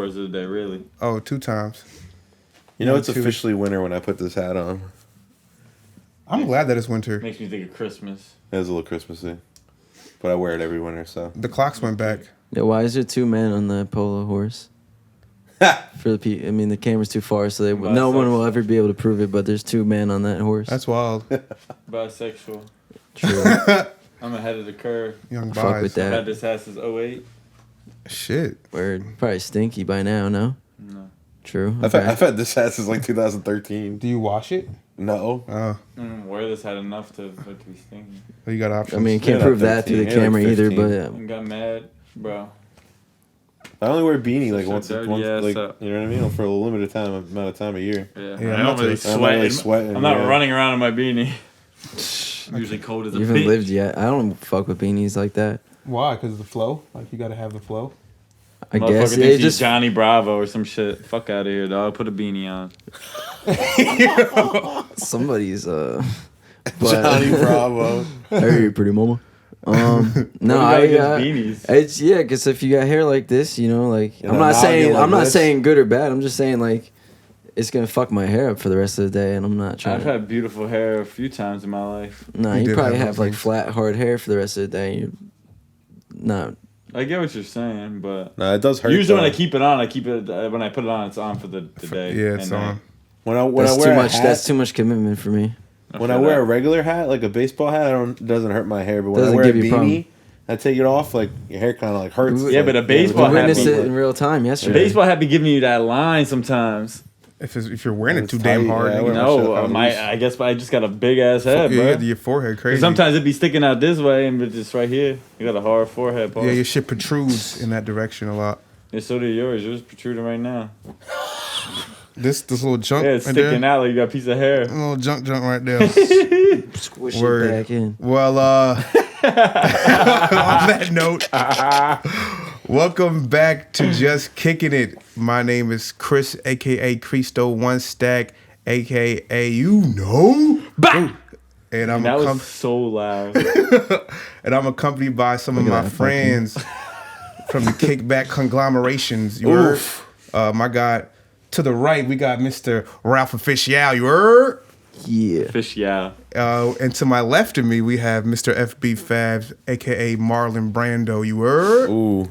words of the day, really. Oh, 2 times. You know, it's officially winter when I put this hat on. I'm glad that it's winter. Makes me think of Christmas. It is a little Christmassy. But I wear it every winter, so. The clocks went back. Yeah, why is there 2 men on the polo horse? For the I mean, the camera's too far, so no one will ever be able to prove it. But there's 2 men on that horse. That's wild. Bisexual. True. I'm ahead of the curve. Young Fuck boys. with that. I've had this hat since 08. Shit. Word. Probably stinky by now. No. No. True. I've had this hat since like 2013. Do you wash it? No. Oh. I don't wear this hat enough to be stinky. Well, you got options. I mean, you can't prove that through the camera either. But I got mad, bro. I only wear a beanie like once, dirty like, ass you up. know what I mean? For a limited amount of time a year. Yeah, Yeah, I'm not really sweating. I'm not running around in my beanie. I'm usually cold as a you haven't bitch. lived yet. I don't fuck with beanies like that. Why? Because of the flow? Like, you got to have the flow? I guess Motherfucker it thinks he's just Johnny Bravo or some shit. Fuck out of here, dog. Put a beanie on. somebody's but, Johnny Bravo. Hey, pretty mama. No, beanies. it's because if you got hair like this, you know, like You I'm know, not saying like I'm not this. saying good or bad. I'm just saying like it's gonna fuck my hair up for the rest of the day, and I'm not trying. I've had beautiful hair a few times in my life. No, You you did probably have have those like things. flat, hard hair for the rest of the day. You're not. I get what you're saying, but No, it does hurt. usually when though. I keep it on, I keep it. When I put it on, it's on for the day. Yeah, it's and then- on. when I That's wear too a much. hat, That's too much commitment for me. when I wear a regular hat, like a baseball hat, it doesn't hurt my hair. But when Doesn't I wear a give you a beanie, I take it off, like your hair kind of like hurts. Yeah, like, but a We baseball hat. witnessed Be, it in real time the yesterday. baseball hat be giving you that line sometimes. If you're wearing it It's too damn tight, hard, yeah, I nigga. wear my shit No, kinda loose. I guess I just got a big ass head, yeah, bro. your forehead crazy. Sometimes it be sticking out this way and it's just right here. You got a hard forehead, Paul. Yeah, your shit protrudes in that direction a lot. Yeah, so do yours. Yours protruding right now. This little junk Yeah, it's right sticking there. out like you got a piece of hair. A little junk right there. Squish Word. it back in. Well, on that note, welcome back to Just Kickin' It. My name is Chris, a.k.a. Cristo One Stack, a.k.a. you know. Bah! And I'm That was so loud. and I'm accompanied by some of Look at my that friends from the Kickback Conglomerations. You heard? My guy, to the right, we got Mr. Ralph Official. You heard? Yeah. Fish, yeah. And to my left of me, we have Mr. FB Fabs, a.k.a. Marlon Brando. You heard? Ooh.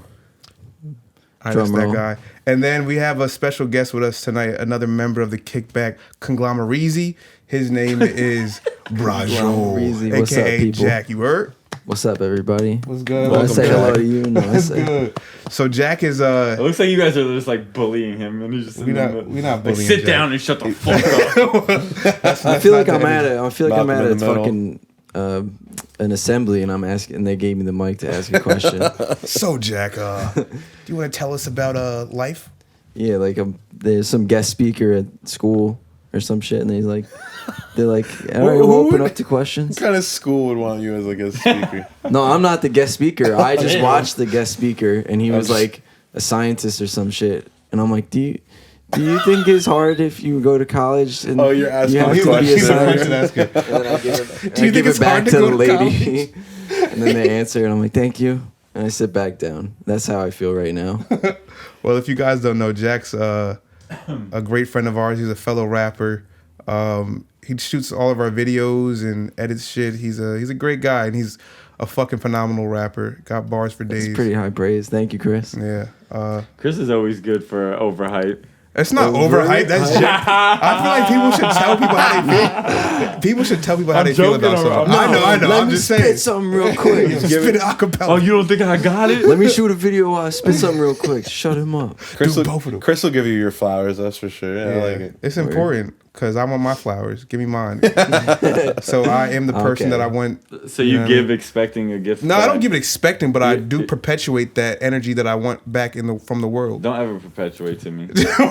That's Drum that roll. guy. And then we have a special guest with us tonight, another member of the Kickback Conglomerate. His name is Conglomerate. What's up, a.k.a. people? Jack. You heard? What's up, everybody? What's good? Do I Welcome say back. hello to you? No, I That's say. good. So Jack is It looks like you guys are just like bullying him, and he's just we not like, bullying sit Jack. down and shut the fuck up. I feel like not I'm the at it. I feel like I'm Malcolm at in a the middle. fucking an assembly, and I'm asking, and they gave me the mic to ask a question. So Jack, do you want to tell us about life? Yeah, like there's some guest speaker at school or some shit, and they're like, all right, we'll open up to questions. What kind of school would want you as like a speaker? No, I'm not the guest speaker. I just watched the guest speaker, and he was like a scientist or some shit. And I'm like, do you think it's hard if you go to college and Oh, you're asking you have a to be a question. scientist? Question asking. And then I give it, Do you think it's hard to to go the to lady, and then they answer, and I'm like, thank you, and I sit back down. That's how I feel right now. Well, if you guys don't know, Jack's a great friend of ours. He's a fellow rapper. He shoots all of our videos and edits shit. He's a great guy, and he's a fucking phenomenal rapper. Got bars for days. It's pretty high praise. Thank you, Chris. Yeah. Chris is always good for overhype. It's not overhyped. That's Jack. I feel like people should tell people how they feel. People should tell people how I'm they feel about joking, something. I'm I know. Let I'm me just spit saying. something real quick. Spit it acapella. Oh, you don't think I got it? Let me shoot a video while I spit something real quick. Shut him up. Chris Do will, both of them. Chris will give you your flowers, that's for sure. Yeah, I like it. It's important because I want my flowers. Give me mine. So I am the person Okay. that I want. So you know give what I expecting a gift. No, I back. don't give it expecting, but I do It- perpetuate that energy that I want back from the world. Don't ever perpetuate to me.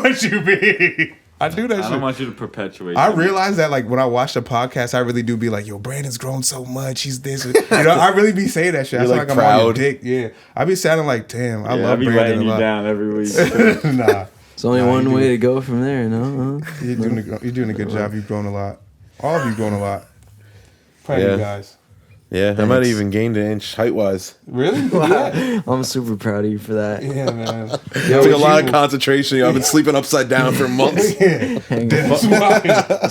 What you mean? I do that I shit. don't want you to perpetuate. I to me. realize that, like, when I watch the podcast, I really do be like, yo, Brandon's grown so much. He's this. You know, I really be saying that shit. I You're, sound like, like I'm on your proud. dick. Yeah. I be sounding like, damn, I Yeah, love I be Brandon letting a you lot. down every week. Nah. There's only Nah, one you way do. to go from there, no? Huh? You're doing a good job. You've grown a lot. All of you grown a lot. Proud of Yeah. you guys. Yeah, I might have even gained an inch height wise. Really? Wow. I'm super proud of you for that. Yeah, man. It took a lot of concentration. I've been sleeping upside down for months.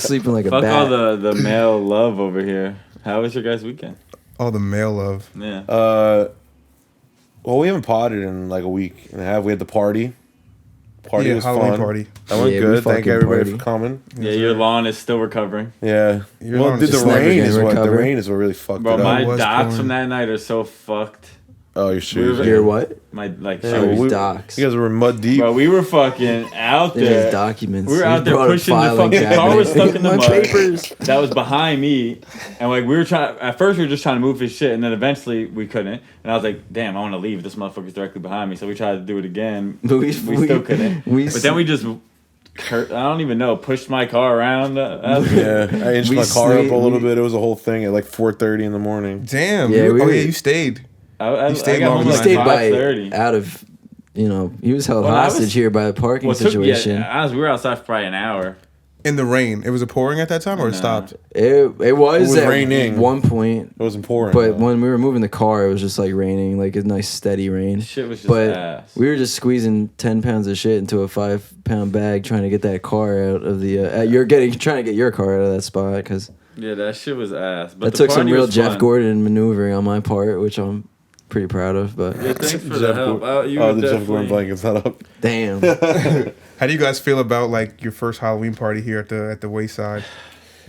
Sleeping like a Fuck bat. all the male love over here. How was your guys' weekend? All the male love. Yeah. Well, we haven't potted in like a week and a half. We had the party. Party was Halloween fun. party. That went Yeah, we good. Thank fucking everybody party. for coming. Yeah, your lawn is still recovering. Yeah. Your Well, lawn dude, is the just rain never is gonna what recover. really fucked Bro, it my up. was docks pouring. from that night are so fucked. Oh, your shoes. Your what? My like Yeah, shoes. we- Docks. You guys were mud deep. Bro, we were fucking out In his there. documents. We were He out there brought a pushing the filing fucking car was cabinet. stuck in the My mud. papers. That was behind me, and like we were trying. At first, we were just trying to move his shit, and then eventually we couldn't. And I was like, "Damn, I want to leave. This motherfucker's directly behind me." So we tried to do it again. But We still couldn't. But then we just, I don't even know, pushed my car around. Yeah, I inched We my car up a sleep- little we- bit. It was a whole thing at like 4:30 in the morning. Damn. Yeah, we were- you stayed. I stayed got longer home He than like stayed by 5:30. out of, he was held Well, I hostage was- here by a parking Well, it took- situation. Yeah, we were outside for probably an hour. In the rain. It was a pouring at that time, or it Nah. stopped? It was was at raining. one point, It wasn't pouring. but though. when we were moving the car, it was just like raining, like a nice steady rain. Shit was just But ass. we were just squeezing 10 pounds of shit into a 5-pound bag, trying to get that car out of the. Trying to get your car out of that spot because Yeah, that shit was ass. But that the took some party real was Jeff fun. Gordon maneuvering on my part, which I'm pretty proud of. But Yeah, thanks for the Jeff help. Gordon- You oh, were the Jeff Gordon definitely- blanket's not up. damn, How do you guys feel about like your first Halloween party here at the Wayside?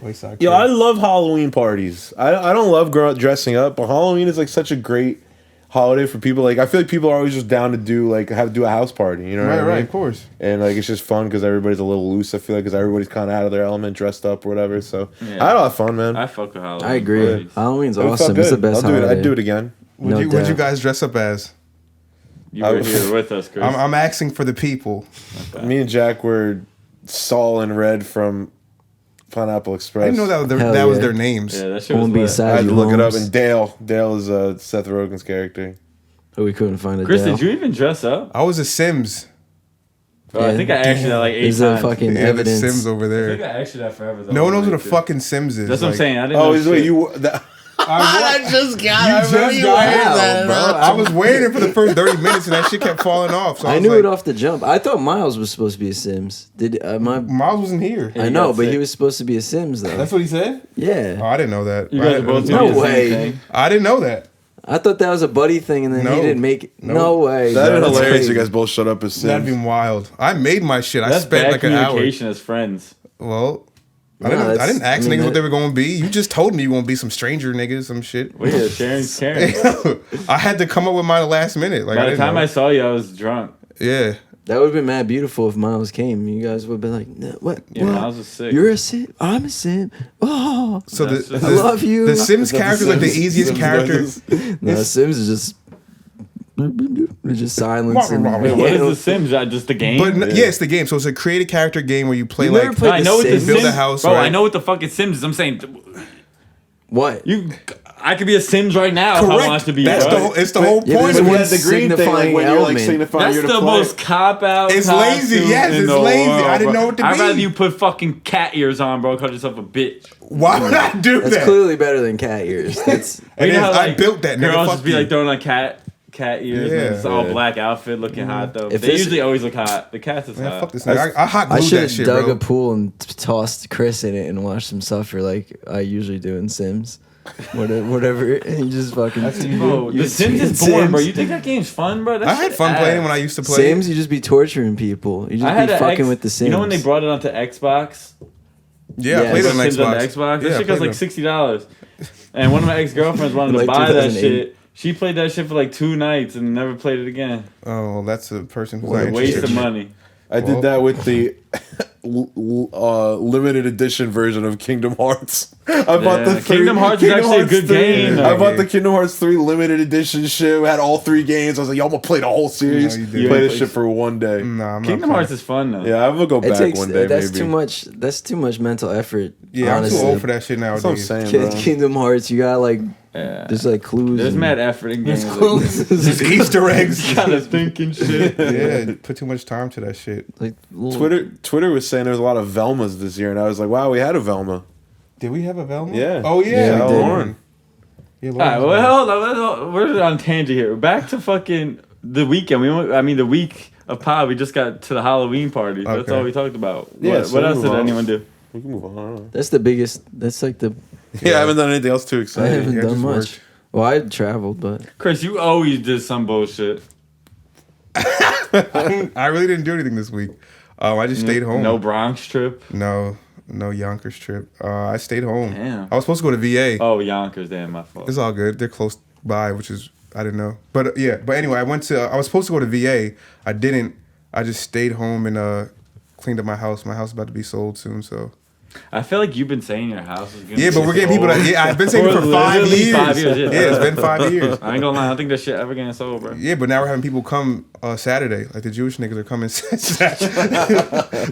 Wayside. Yo, I Crib? love Halloween parties. I don't love dressing up, but Halloween is like such a great holiday for people. Like I feel like people are always just down to do a house party. You know what I mean? Right, of course. And like it's just fun because everybody's a little loose. I feel like because everybody's kind of out of their element, dressed up or whatever. So Yeah. I had a lot of fun, man. I fuck with Halloween. I agree. parties. Halloween's It felt awesome. It's the good. best I'll do it. holiday. I'd do it again. What'd No you doubt. guys dress up as? You were here with us, Chris. I'm asking for the people. Me and Jack were Saul and Red from Pineapple Express. I didn't know Hell that was yeah. their names. yeah, that shit was Won't be lit. sad. I had to you look it up. homes. And Dale is Seth Rogen's character. Oh, we couldn't find a Chris, Dale. did you even dress up? I was a Sims. Bro, I think I asked you that like 8 There's times. a fucking Yeah, the evidence. Sims over I think there. I asked you that forever. Though. No one knows what a Like, fucking Sims is. That's what I'm like- saying. I didn't Oh, know is wait shit. you? I just got. I just remember you got wearing out, that, bro. I was wearing it for the first 30 minutes and that shit kept falling off. So I I was knew like, it off the jump. I thought Miles was supposed to be a Sims. Did my? Miles wasn't here. Yeah, I you know, got but sick. he was supposed to be a Sims though. That's what he said? Oh, Yeah, I didn't know that. You guys are both No doing the way. same thing. I didn't know that. I thought that was a buddy thing, and then No. he didn't make it. No. No way. That'd No, be that's hilarious. crazy. You guys both shut up as That'd Sims. be wild. I made my shit. I That's spent bad like an hour. communication as friends. Well, I Nah, didn't that's- ask I mean, niggas what that- they were going to be. You just told me you going to be some stranger niggas, some shit. Well, yeah, sharing's caring. I had to come up with mine last minute. Like, By the didn't time know. I saw you, I was drunk. Yeah. That would have been mad beautiful if Miles came. You guys would have been like, no, "What? Yeah, what? Miles was sick. You're a Sim. I'm a Sim. Oh, So That's just- I love you." The Sims character is like the Sims- easiest Sims character. noises. no, Sims is just silence. and- Wait, what is The Sims? Just the game? But yeah, it's the game. So it's a created character game where you play You like never played I The know what the Sims? Build Sims. a house, Bro, right? I know what the fucking Sims is. I'm saying, What? I could be a Sims right now if I correct. want to be. That's bro. it's the whole Yeah, point but of it's it. the green thing, like, when you're, like, signifying That's you're the most cop out. It's lazy, yes, it's lazy. I didn't know what to I'd be. rather you put fucking cat ears on, bro. Call yourself a bitch. Why would I do That's that? clearly better than cat ears. That's And You know then how, I built that, nigga. Girls Fuck just be you. like throwing on cat ears. Yeah. And it's all Yeah. black outfit, looking hot though. If They this- usually always look hot. The cats is Man, hot. fuck this nigga. I hot I glued should that have shit, dug bro. a pool and tossed Chris in it and watched him suffer like I usually do in Sims. Whatever. And you just fucking. Bro, you The Sims is Sims. boring, bro. You think that game's fun, bro? That I had shit fun ass. playing when I used to play. Sims, you just be torturing people. You I just had be an fucking X, with the Sims. You know when they brought it onto Xbox? Yeah, I Yeah, played it The on Sims Xbox. on the Xbox. That Yeah, I shit cost played like it. $60. And one of my ex-girlfriends wanted Like to buy that 2008. shit. She played that shit for like 2 nights and never played it again. Oh, well, that's a person who's What not a waste interested. of money. I did that with the limited edition version of Kingdom Hearts. I bought the Yeah, Kingdom Hearts is actually a good game, I though. bought the Kingdom Hearts 3 limited edition shit. We had all 3 games. I was like, yo, I'm gonna play the whole series. No, you didn't. Play this shit for one day. Nah, I'm Kingdom not Hearts is fun though. Yeah, I'm gonna go It back takes one day. that's maybe. too much. That's too much mental effort. Yeah, I'm too honestly. old for that shit That's what I'm nowadays. saying, Kid, bro. Kingdom Hearts, you got like Yeah. there's like clues. There's and- mad effort in games. Like There's Easter eggs. kind of thinking shit. Yeah, put too much time to that shit. like little- Twitter was saying there was a lot of Velmas this year, and I was like, wow, we had a Velma. Did we have a Velma? Yeah. Oh Yeah, yeah, we did. Lauren. Yeah, All right, Logan's well, hold on. We're on a tangent here. Back to fucking the weekend. The week of pod. We just got to the Halloween party. That's Okay. all we talked about. Yeah, What else did anyone do? We can move on. I don't know. That's the biggest. That's like the. Yeah, I haven't done anything else too I exciting. haven't yeah, done just much. worked. Well, I traveled, but Chris, you always did some bullshit. I really didn't do anything this week. I just stayed home. No Bronx trip. No Yonkers trip. I stayed home. Damn. I was supposed to go to VA. Oh, Yonkers. Damn, my fault. It's all good. They're close by, which is I didn't know. But yeah. But anyway, I was supposed to go to VA. I didn't. I just stayed home and cleaned up my house. My house is about to be sold soon, so. I feel like you've been saying your house is gonna Yeah, but we're getting people that. Yeah, I've been saying it for 5 literally years. 5 years, yeah. Yeah, it's been 5 years. I ain't gonna lie. I don't think that shit ever getting sold, bro. Yeah, but now we're having people come Saturday. Like the Jewish niggas are coming.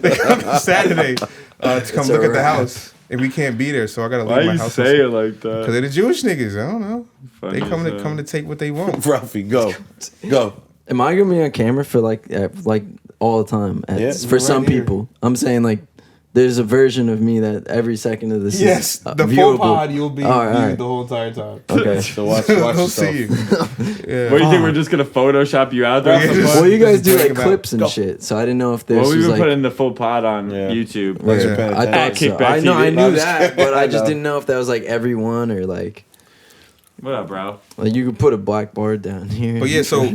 They come Saturday to come It's look a at the wrap. house, and we can't be there. So I gotta leave Why my you house. say it like Because that? they're the Jewish niggas. I don't know. Funny They as coming hell. to take what they want. Ralphie, go. am I gonna be on camera for like all the time? Yeah. For some Right here. people, I'm saying like there's a version of me that every second of this Yes, is the full viewable. pod you'll be All right, all right. the whole entire time. Okay. So watch They'll yourself. see you. Yeah. What do you think? We're just gonna Photoshop you out there? Yeah, or just- something? Well, you guys do Break like 'em out. clips and Go. shit, so I didn't know if this Well, we was were like. putting the full pod on Yeah. YouTube. Thanks for Yeah. paying I attention. thought so. Kickback I know. I TV. knew that, but I just know. didn't know if that was like everyone or like What up, bro? you could put a blackboard down here. But yeah, so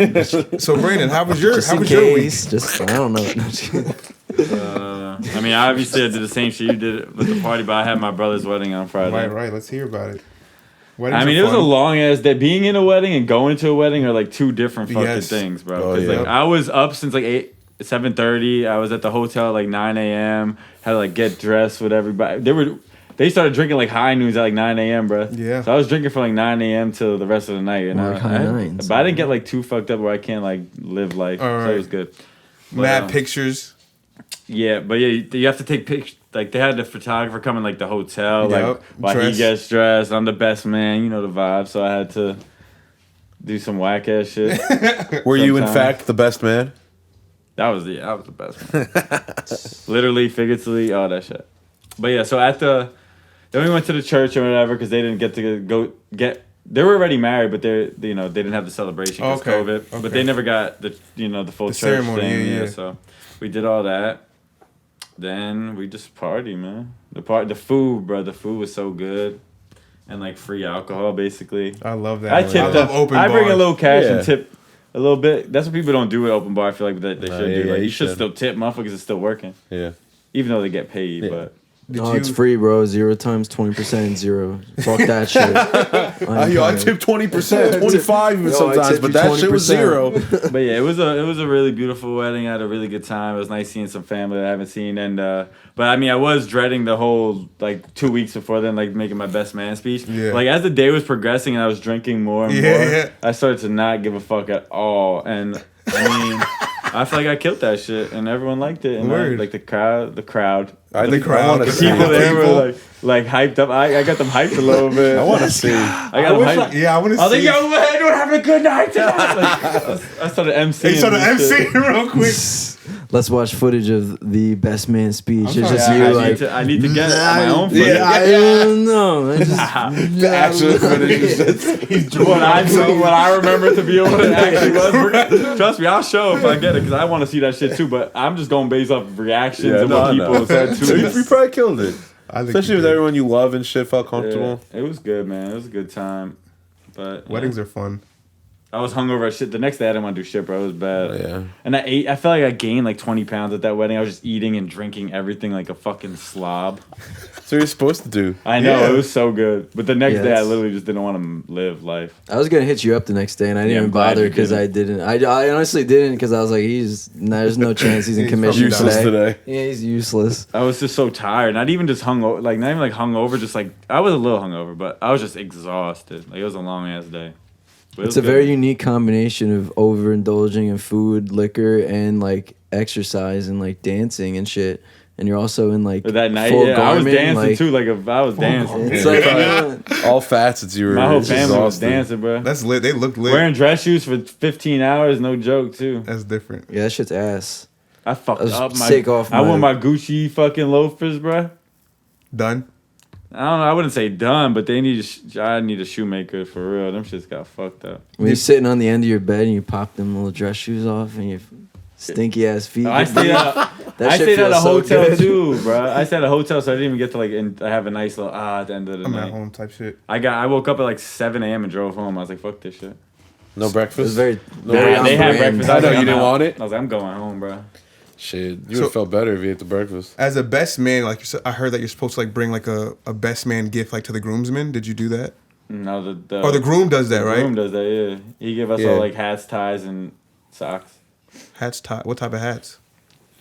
Brandon, how was your just how in was your week? case. Just I don't know. No, just kidding. I mean, obviously, I did the same shit you did with the party, but I had my brother's wedding on Friday. Right. Let's hear about it. I mean, it was a long ass day. Being in a wedding and going to a wedding are like two different fucking Yes. things, bro. Oh, 'Cause, yeah. like, I was up since like 7:30. I was at the hotel at like 9 a.m. Had to like get dressed with everybody. They started drinking like high noons at like 9 a.m., bro. Yeah. So I was drinking from like 9 a.m. till the rest of the night. And Like high nines. but I didn't get like too fucked up where I can't like live life. All So right. it was good. But, Mad pictures. Yeah, but yeah, you have to take pictures. Like they had the photographer come in like the hotel, like Yep, while dressed. he gets dressed. I'm the best man, you know the vibe. So I had to do some whack ass shit. Were you in Sometime. fact the best man? That was the best man. Literally, figuratively, all that shit. But yeah, so then we went to the church or whatever because they didn't get to go get. They were already married, but they didn't have the celebration because Okay, COVID. okay. But they never got the full The church ceremony, thing. yeah. So we did all that. Then we just party, man. The food, bro. The food was so good, and like free alcohol, basically. I love that. I I tip love them. open I bring a bars. little cash Yeah. and tip a little bit. That's what people don't do at open bar. I feel like that they should yeah, do. Like you you should should. still tip. Motherfuckers are still working, Yeah. even though they get paid. Yeah. But No, it's free, bro. 0 times 20% 0. Fuck that shit. Yo, I tip 20%, 25 even Yo, I sometimes, tip but you that shit was 20%. 0. but yeah, it was a really beautiful wedding. I had a really good time. It was nice seeing some family that I haven't seen. And but I mean, I was dreading the whole like 2 weeks before then, like making my best man speech. Yeah. Like as the day was progressing and I was drinking more and Yeah, more, yeah. I started to not give a fuck at all. And I mean, I feel like I killed that shit, and everyone liked it. And Word. like the crowd. I The crowd, wanna the see. People there People. were like hyped up. I got them hyped a little bit. I want to see. I got them hyped. Yeah, I want to I was like, see. yo, man, we're having a good night tonight. Like, I started MCing. They started and shit. MC real quick. Let's watch footage of the best man speech. I'm It's sorry, just I you need like. I need to get my own footage. Yeah. I don't know. I just, The actual footage is just What I remember to be able to actually was. Trust me, I'll show if I get it because I want to see that shit too. But I'm just going based off of reactions Yeah, and no, what I people know. said So you too. probably killed it. I think Especially you with did. everyone you love and shit felt comfortable. Yeah, it was good, man. It was a good time. But Weddings are fun. I was hungover as shit. The next day I didn't want to do shit, bro. It was bad. Oh, yeah. And I felt like I gained like 20 pounds at that wedding. I was just eating and drinking everything like a fucking slob. That's what you're supposed to do. I know, Yeah. it was so good. But the next Yeah, day I that's- literally just didn't want to live life. I was gonna hit you up the next day, and I didn't Yeah, I'm even glad bother you because I didn't. didn't. I honestly didn't because I was like, there's no chance he's in He's commission probably Useless today. today. Yeah, he's useless. I was just so tired. Not even just hungover. Like, not even like hungover. Just like, I was a little hungover, but I was just exhausted. Like, it was a long ass day. But it It's was a good. very unique combination of overindulging in food, liquor, and like exercise and like dancing and shit. And you're also in like But that night, full yeah, I was garment, dancing like, too. Like, if I was dancing. It's Yeah. like All facets you were My whole family was exhausted. dancing, bro. That's lit. They look lit. Wearing dress shoes for 15 hours, no joke, too. That's different. yeah, that shit's ass. I fucked I was up my. sick off I wore my- my Gucci fucking loafers, bro. Done. I don't know. I wouldn't say done, but they need. I need a shoemaker for real. Them shits got fucked up. When you're sitting on the end of your bed and you pop them little dress shoes off and your stinky ass feet. I stayed at a hotel too, bro. I stayed at a hotel, so I didn't even get to like have a nice little at the end of the night. I'm at home type shit. I woke up at like 7 a.m. and drove home. I was like, fuck this shit. No breakfast. It was very. They had breakfast. I know like, you didn't want it. I was like, I'm going home, bro. Shit, you would have felt better if you ate the breakfast. As a best man, like you said, I heard that you're supposed to like bring like a best man gift like to the groomsman. Did you do that? No, Or the groom does that, right? The groom does that, yeah. He give us all like hats, ties, and socks. Hats, what type of hats?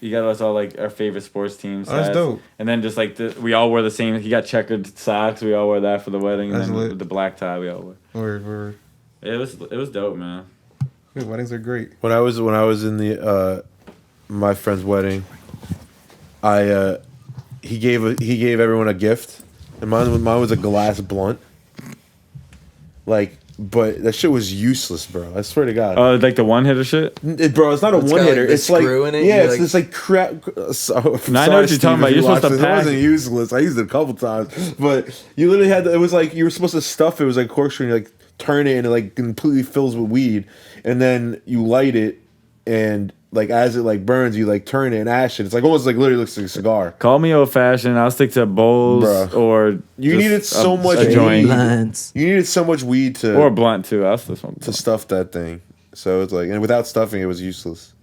He got us all like our favorite sports teams. Oh, that's hats. dope. And then just like we all wore the same. He got checkered socks. We all wore that for the wedding. And That's then lit. with the black tie, we all wore. Word. It was dope, man. Dude, weddings are great. When I was in the my friend's wedding, he gave everyone a gift, and mine was a glass blunt. Like, but that shit was useless, bro. I swear to God. Oh, like the one hitter shit. Bro, it's not a It's one got, hitter. like, the It's like screw in it, yeah, you're it's like- this like crap. So, No, I know what you're Steve, talking about. if You're you supposed to watched this, pack- It wasn't useless. I used it a couple times, but you literally had to, it was like you were supposed to stuff it. It was like corkscrew. And you like turn it and it like completely fills with weed, and then you light it, and like as it like burns, you like turn it and ash it. It's like almost like literally looks like a cigar. Call me old fashioned. I'll stick to bowls Bruh. or You just needed so much a joint Blunts. You needed so much weed to or a blunt too. I'll still smoke. to stuff that thing. So it's like, and without stuffing, it was useless.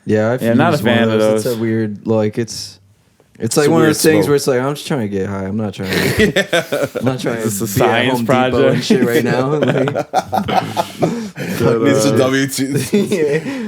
Yeah, I've Yeah, not a used one fan of It's those. a weird, like it's like a one of weird those things smoke. where it's like I'm just trying to get high. I'm not trying to. I'm not trying to It's a be science at Home project. Depot and shit right now. Like, It's a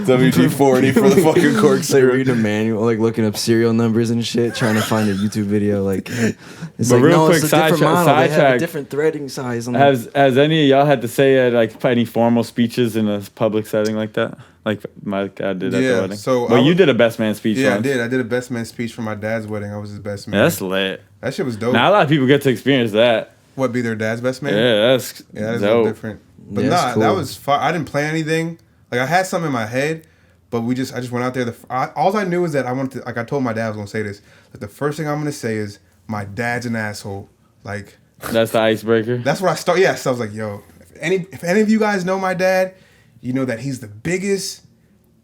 WD-40 for the fucking like corkscrew. reading a manual, like looking up serial numbers and shit, trying to find a YouTube video. Like, it's But like real no, quick, it's a different model. They have a sidetrack. different threading size. I'm like, Has any of y'all had to say like any formal speeches in a public setting like that? Like my dad did at the wedding. So well, I you was- did a best man speech. Yeah, once. I did. I did a best man speech for my dad's wedding. I was his best man. Yeah, that's lit. That shit was dope. Now a lot of people get to experience that. What, be their dad's best man? Yeah, that's Yeah, that is a little dope. different. But Yeah, it's nah, cool. that was fun. I didn't plan anything. Like I had something in my head, but I just went out there. All I knew is that I wanted to, like I told my dad I was gonna say this. Like the first thing I'm gonna say is my dad's an asshole. Like That's the icebreaker. that's where I start. Yeah, so I was like, yo, if any of you guys know my dad, you know that he's the biggest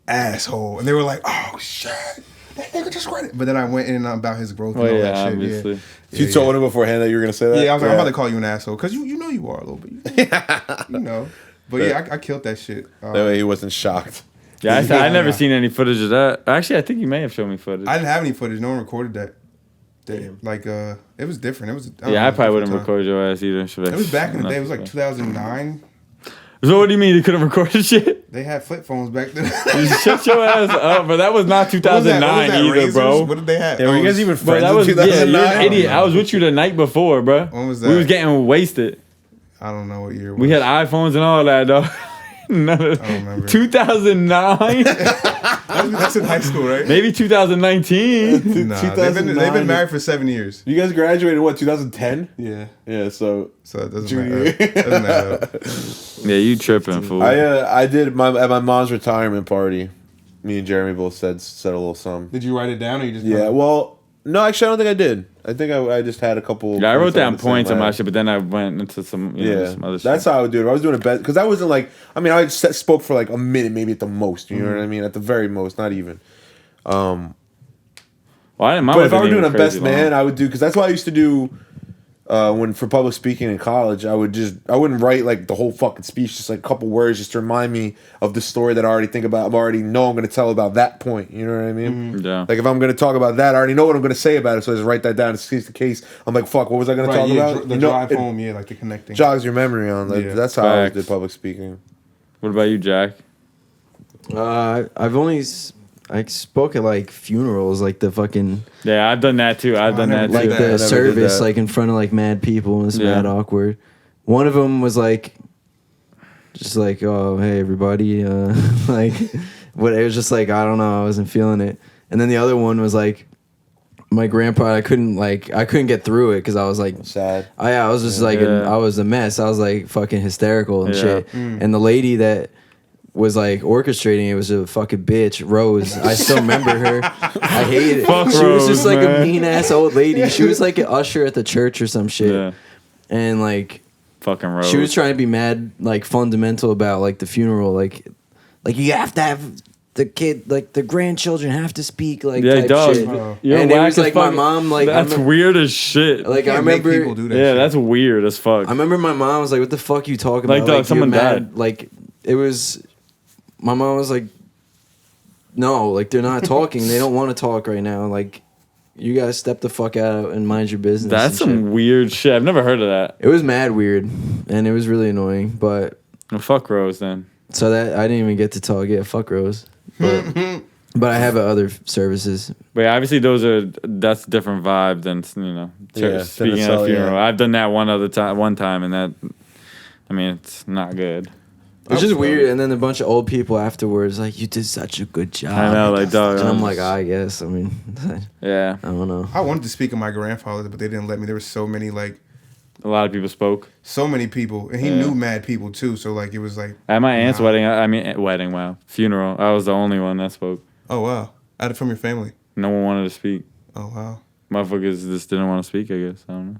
asshole. And they were like, oh shit, that nigga just read it. But then I went in about his growth and Oh all yeah, that shit. obviously. You told him beforehand that you were gonna say that. Yeah, I was like, I'm about to call you an asshole because you know you are a little bit. You know. But yeah, I killed that shit. That way he wasn't shocked. Yeah, I never Yeah. seen any footage of that. Actually, I think you may have shown me footage. I didn't have any footage. No one recorded that. Like, it was different. It was. Yeah, I probably wouldn't different record your ass either. time. It was back in the day. It was like 2009. So what do you mean you couldn't record shit? They had flip phones back then. You shut your ass up, but that was not What was that? 2009 either, Razors? bro. What did they have? Yeah, were you Oh, guys even Bro, friends that in was yeah, 2009? you're an idiot. I was with you the night before, bro. When was We that? was getting wasted. I don't know what year. It was. We had iPhones and all that, dog. None of, I don't remember. 2009, That's in high school, right? maybe 2019. Nah, 2009. they've been married for 7 years. You guys graduated what, 2010? Yeah. Yeah, so So it doesn't Junior. matter. Doesn't matter. Yeah, you tripping, fool. I did at my mom's retirement party. Me and Jeremy both said a little something. Did you write it down or you just? Yeah, well, no, actually, I don't think I did. I think I just had a couple. Yeah, I wrote down points points on my head. shit, but then I went into some, Yeah, some other shit. that's how I would do it. I was doing it best because I wasn't like. I mean, I spoke for like a minute, maybe at the most. You know what I mean? At the very most, not even. Well, I didn't, But if I were doing a best man, I would do because that's what I used to do. When for public speaking in college, I wouldn't write like the whole fucking speech, just like a couple words, just to remind me of the story that I already think about. I already know I'm going to tell about that point. You know what I mean? Yeah. Like if I'm going to talk about that, I already know what I'm going to say about it, so I just write that down. In case the case, I'm like, fuck, what was I going to talk about? The drive home, yeah, like the connecting. Jogs your memory on. Like, Yeah. that's how I Facts. did public speaking. What about you, Jack? I've only I spoke at like funerals, like the fucking Yeah, I've done that too. I've done never that did too. like that. I the never did service, that. like in front of like mad people, and it's Yeah. mad awkward. One of them was like, just like, oh hey everybody, like, what it was just like I don't know, I wasn't feeling it. And then the other one was like, my grandpa, I couldn't get through it because I was like, Sad. I was just like, Yeah. I was a mess. I was like fucking hysterical and Yeah. shit. And the lady that was like orchestrating it was a fucking bitch, Rose. I still remember her. I hate it. Fuck She was just Rose, like man. a mean ass old lady. She was like an usher at the church or some shit. Yeah. And like Fucking Rose. she was trying to be mad, like fundamental about like the funeral, like you have to have the kid, like the grandchildren have to speak, like Yeah, type dog. shit. You're And it whack was as like my fuck. mom, like That's weird as shit. like I Can't make remember. people do that Yeah, shit. that's weird as fuck. I remember my mom was like, "What the fuck you talking Like, about?" dog, you're someone mad. died. Like it was. My mom was like, "No, like they're not talking. They don't want to talk right now. Like, you guys step the fuck out and mind your business." That's and shit. some weird shit. I've never heard of that. It was mad weird, and it was really annoying. But Well, fuck Rose then. so that I didn't even get to talk. Yeah, fuck Rose. But I have other services. But yeah, obviously that's a different vibe than Yeah, speaking then at a it's funeral. yeah. I've done that one time, and that, I mean, it's not good. It's just weird. And then a bunch of old people afterwards, like, "You did such a good job." I know, like, dog. And I'm like, I guess. I mean, Yeah, I don't know. I wanted to speak of my grandfather, but they didn't let me. There were so many a lot of people spoke so many people, and he Yeah. knew mad people too. So like it was like, at my aunt's Nah. wedding. Wow, funeral. I was the only one that spoke. oh wow, out from your family. No one wanted to speak. Oh wow, Motherfuckers just didn't want to speak. I guess I don't know.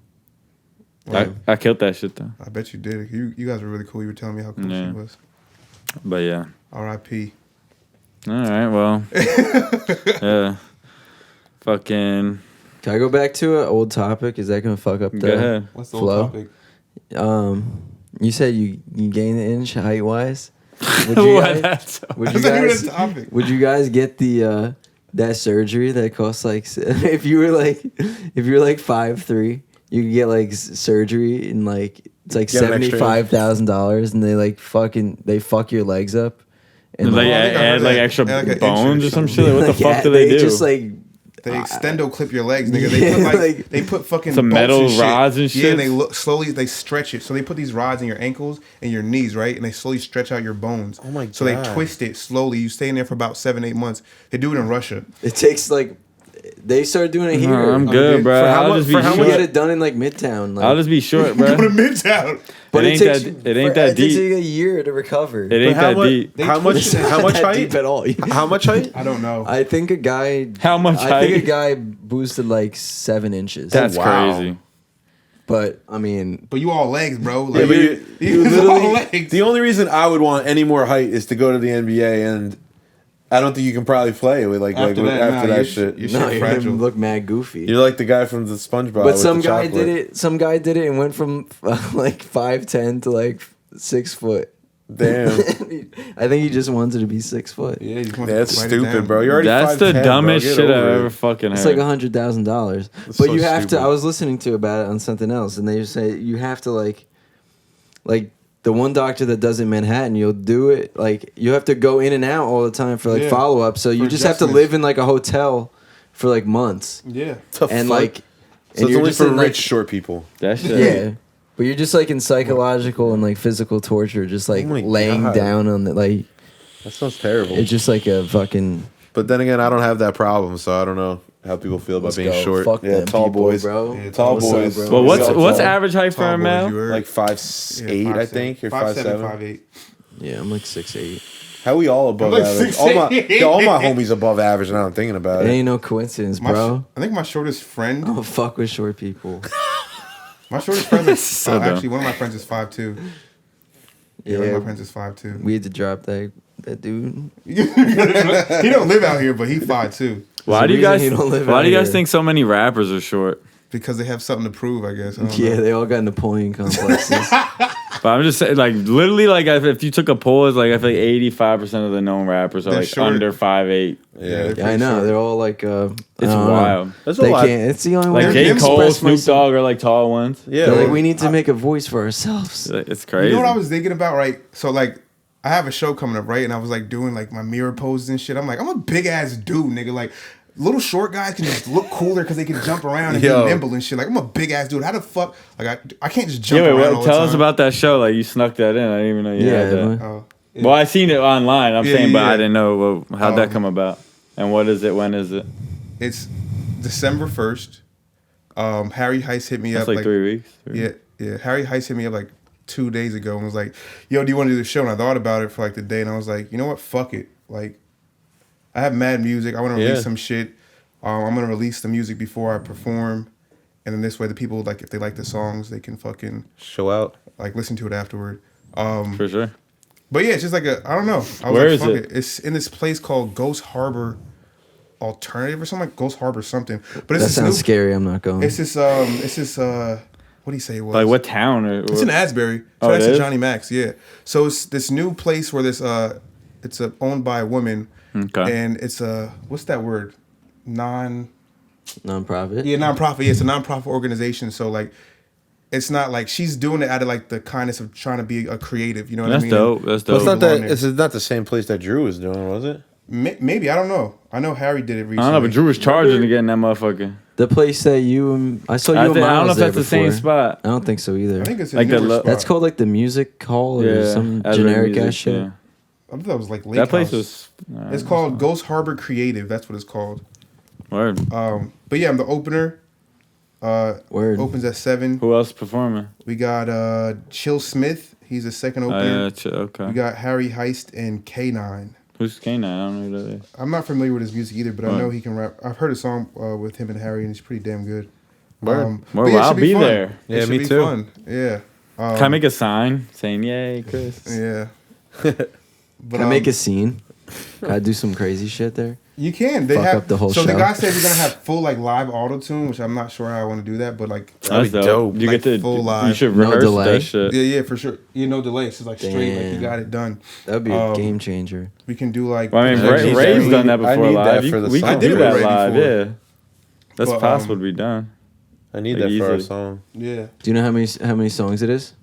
Well, I killed that shit though. I bet you did. You guys were really cool. You were telling me how cool Yeah. she was. But yeah. R.I.P. All right. Well. Yeah. Fucking. Can I go back to an old topic? Is that gonna fuck up the Go ahead. What's the flow? old topic? You said you gained an inch height wise. Would What? would That's not even a topic. would you guys get the that surgery that costs like if you were like 5'3", you could get like surgery and like it's like Get an extra $75,000 and they fuck your legs up and Like I think I heard add like that. extra Add, like, an inch or bones or some something. shit. Like, what the like, fuck do they do? just like They extendo clip your legs, nigga. They put Like- they put fucking Some bolts metal and shit. rods and Yeah, shit? and they slowly they stretch it. So they put these rods in your ankles and your knees, right? And they slowly stretch out your bones. Oh my So they God. twist it slowly. You stay in there for about 7-8 months. They do it in Russia. it takes like they started doing it here. No, I'm Oh, good, dude. bro. For how I'll much- just be for how You much- get short. it done in like Midtown. Like, I'll just be short, Go to bro. Midtown. but it ain't takes that- it ain't that it takes deep. you a year to recover. It ain't But how that much- deep. How much? It's not How much that height? deep at all. How much height? I don't know. I think a guy. How much I think a height? guy boosted like 7 inches. That's wow. crazy. But I mean, But you all legs, bro. Yeah, Like, but you all legs. The only reason I would want any more height is to go to the NBA, and I don't think you can probably play with After that, after nah, that you- shit. you- no, shit you're fragile. gonna look mad goofy. You're like the guy from the SpongeBob. But with some the guy chocolate. did it. Some guy did it and went from like 5'10" to like 6 foot. Damn. I think he just wanted to be 6 foot. Yeah, you just want Yeah, to that's write it stupid, down. bro. You're already That's the 5'10", dumbest bro. Get shit I've over ever it. fucking It's heard. like $100,000. But so you have to. stupid. I was listening to about it on something else, and they say you have to like the one doctor that does it in Manhattan. You'll do it like you have to go in and out all the time for like Yeah. follow up. So you For just have to adjustments. live in like a hotel for like months, Yeah. The and fuck? like so and it's you're only just for in, rich like, short people. that shit. yeah. But you're just like in psychological and like physical torture, just like Oh my laying God. down on the like. That sounds terrible. It's just like a fucking. But then again, I don't have that problem, so I don't know how people feel about Let's being go. short. Fuck yeah, them tall people, boys, bro. Yeah, tall What's up, boys. bro? Well, what's Tall what's boys. average height for Tall a boys, male? you heard? Like 5'8", I think, or 5'7". 5'8". Yeah, I'm like 6'8". How we all above I'm like average? 6'8". All my homies above average. Now I'm thinking about It it. ain't no coincidence, My bro. I think my shortest friend. I don't fuck with short people. My shortest friend is So dumb. actually one of my friends is 5'2". Yeah, one of my friends is 5'2". We had to drop that dude. He don't live out here, but he 5'2". Why do you reason guys? he don't live Why out do you guys here. think so many rappers are short? Because they have something to prove, I guess. I don't Yeah, know. they all got Napoleon complexes. But I'm just saying, like, literally, like, if you took a poll, it's like I feel like 85% of the known rappers are They're like short. under 5'8". Yeah, Yeah, I know. They're all like. It's I don't know. wild. that's a They lot. can't. It's the only Like way. J. him Cole, express Snoop myself. Dogg are like tall ones. Yeah, They're like, well, we need to make a voice for ourselves. It's crazy. You know what I was thinking about, right? So, like, I have a show coming up, right? And I was, like, doing, like, my mirror poses and shit. I'm like, I'm a big-ass dude, nigga. Like, little short guys can just look cooler because they can jump around and Yo. be nimble and shit. Like, I'm a big-ass dude. How the fuck? Like, I can't just jump Yeah, wait, around all what, the tell time. us about that show. Like, you snuck that in. I didn't even know you had that. but- Oh, yeah. Well, I seen it online. I'm Yeah, saying, but yeah. I didn't know how'd that Oh. come about. And what is it? When is it? It's December 1st. Harry Heiss hit me That's up. like 3 weeks. Yeah. Harry Heiss hit me up like 2 days ago and was like, "Yo, do you want to do the show?" And I thought about it for like the day, and I was like, you know what? Fuck it. Like, I have mad music. I want to release some shit. I'm gonna release the music before I perform, and then this way the people, like, if they like the songs, they can fucking show out, like listen to it afterward. For sure. But yeah, it's just like I don't know. I was Where like, is fuck it? It's in this place called Ghost Harbor Alternative or something, like Ghost Harbor something. But it's That this sounds new, scary. I'm not going. It's this what do you say it was? Like what town? It's in Asbury. Oh, So that's it is? Johnny Max, yeah. So it's this new place where it's owned by a woman. Okay. And it's what's that word? Nonprofit. Yeah, nonprofit. Yeah, it's a nonprofit organization. So like, it's not like she's doing it out of like the kindness of trying to be a creative. You know what I mean? Dope. That's But dope. it's not that. It's not the same place that Drew was doing, was it? Maybe, I don't know. I know Harry did it recently. I don't know, but Drew was charging to get in that motherfucker. The place that you and I saw you. I and don't know Miles if that's there the same before. spot. I don't think so either. I think it's a Like the newer spot. That's called like the music hall or Yeah, some Asbury generic Music, ass shit. yeah. I thought it was like Lake That place House. was. It's called Ghost Harbor Creative. That's what it's called. Word. But yeah, I'm the opener. Word. Opens at 7. Who else performing? We got Chill Smith. He's the second Oh, opener. yeah, okay. We got Harry Heist and K9. Who's Kane? I don't know who that is. I'm not familiar with his music either, but I know he can rap. I've heard a song with him and Harry, and it's pretty damn good. Word. But yeah, it I'll should be fun. there. It Yeah, should me be too. Fun. Yeah. Can I make a sign saying "Yay, Chris"? Yeah. But Can I make a scene? Can I do some crazy shit there? You can. They Fuck have up the whole so the show? guy said we're gonna have full like live auto tune, which I'm not sure how I want to do that, but like That's be dope. dope. You Like get to full You live. should No rehearse delay? that shit. yeah, for sure. No delay. It's just like straight, like you Damn. got it done. That would be a game changer. We can do like. Well, I mean, I Ray, need Ray's that. done that I before need that live. for the We song. can I did do it that with Ray live. before. Yeah, that's But, possible to be done. I need Like, that for our easily. song. Yeah, Do you know how many songs it is?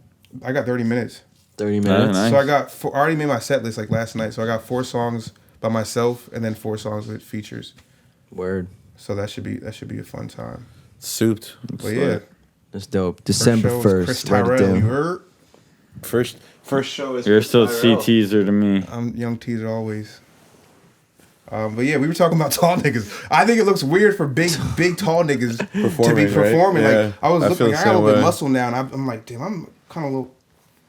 I got 30 minutes. 30 That's minutes. nice. So I got. I already made my set list like last night. So I got 4 songs by myself and then 4 songs with features. Word. So that should be a fun time. Souped. But yeah, That's dope. first December show is 1st. Chris Write it Tyrell. You down. heard? First show is. You're Chris still Tyrell. C teaser to me. I'm young teaser always. But yeah, we were talking about tall niggas. I think it looks weird for big tall niggas to be Performing, right? performing. Yeah, Like I was I looking, feel like, the I got a same little bit way. muscle now, and I'm like, damn, I'm kind of a little.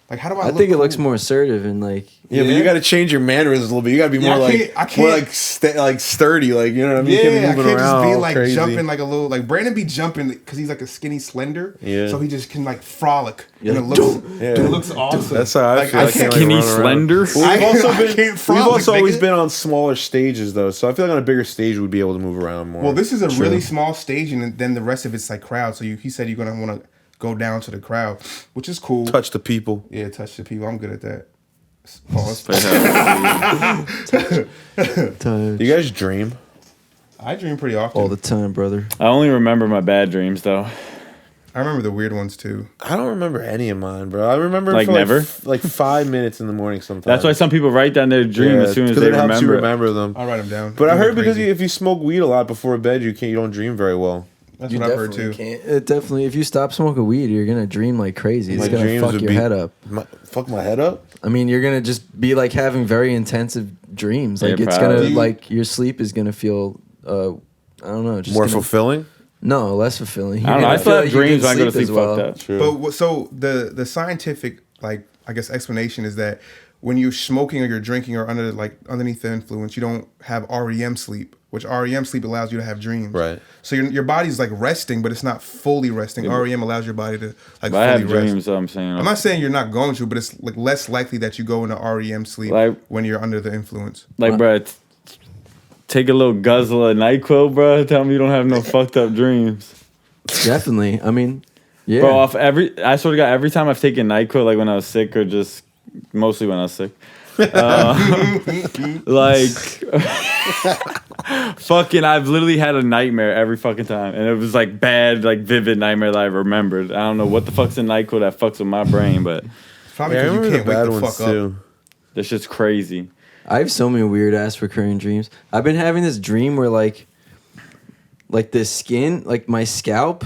Like, how do I? I look think it looks cool? more assertive and like Yeah, but you got to change your mannerisms a little bit. You got to be Yeah, more I like, can't- more like sturdy. Like you know what I mean? You Yeah, can't I be moving can't just around be all like crazy. jumping like a little. Like Brandon be jumping because he's like a skinny slender. Yeah. So he just can like frolic, Yeah. and it looks, Yeah. it looks awesome. That's how I like, feel. I I can't, can't. like, Skinny, run around. slender. Well, I we've also can't been. frolic, We've also always nigga. been on smaller stages though, so I feel like on a bigger stage we'd be able to move around more. Well, this is a really small stage, and then the rest of it's like crowd. So he said you're gonna want to go down to the crowd, which is cool. touch the people. Yeah, touch the people. I'm good at that. Pause. Do you guys dream? I dream pretty often. all the time, brother. I only remember my bad dreams though. I remember the weird ones too. I don't remember any of mine, bro. I remember Like for never? like 5 minutes in the morning sometimes. That's why some people write down their dream as soon as 'cause they it helps you remember. remember them. I'll write them down. But I They're heard because crazy. if you smoke weed a lot before bed, you don't dream very well. That's You what I've heard definitely too. can't. It definitely. If you stop smoking weed, you're gonna dream like crazy. It's My gonna dreams fuck would your be- head up. Fuck my head up. I mean, you're gonna just be like having very intensive dreams. Like Yeah, it's probably. gonna like your sleep is gonna feel. I don't know. Just More gonna- fulfilling. No, less fulfilling. I don't know. I You're still gonna have feel like you dreams when I go to didn't sleep as fucked well. up. True. But so the scientific, like, I guess explanation is that when you're smoking or you're drinking or underneath the influence, you don't have REM sleep, which REM sleep allows you to have dreams. Right. So your body's like resting, but it's not fully resting. REM allows your body to like But I have fully rest. dreams, so I'm saying. I'm not saying you're not going to, but it's like less likely that you go into REM sleep Like- when you're under the influence. Like, bro, take a little guzzle of NyQuil, bro. Tell me you don't have no fucked up dreams. Definitely. I mean, yeah. Bro, I sort of got every time I've taken NyQuil, like when I was sick or just mostly when I was sick. Like, fucking, I've literally had a nightmare every fucking time. And it was like bad, like vivid nightmare that I remembered. I don't know what the fuck's in NyQuil that fucks with my brain, but Probably Yeah, I because you remember the can't wake bad the ones fuck up. too. that shit's crazy. I have so many weird ass recurring dreams. I've been having this dream where like the skin, like my scalp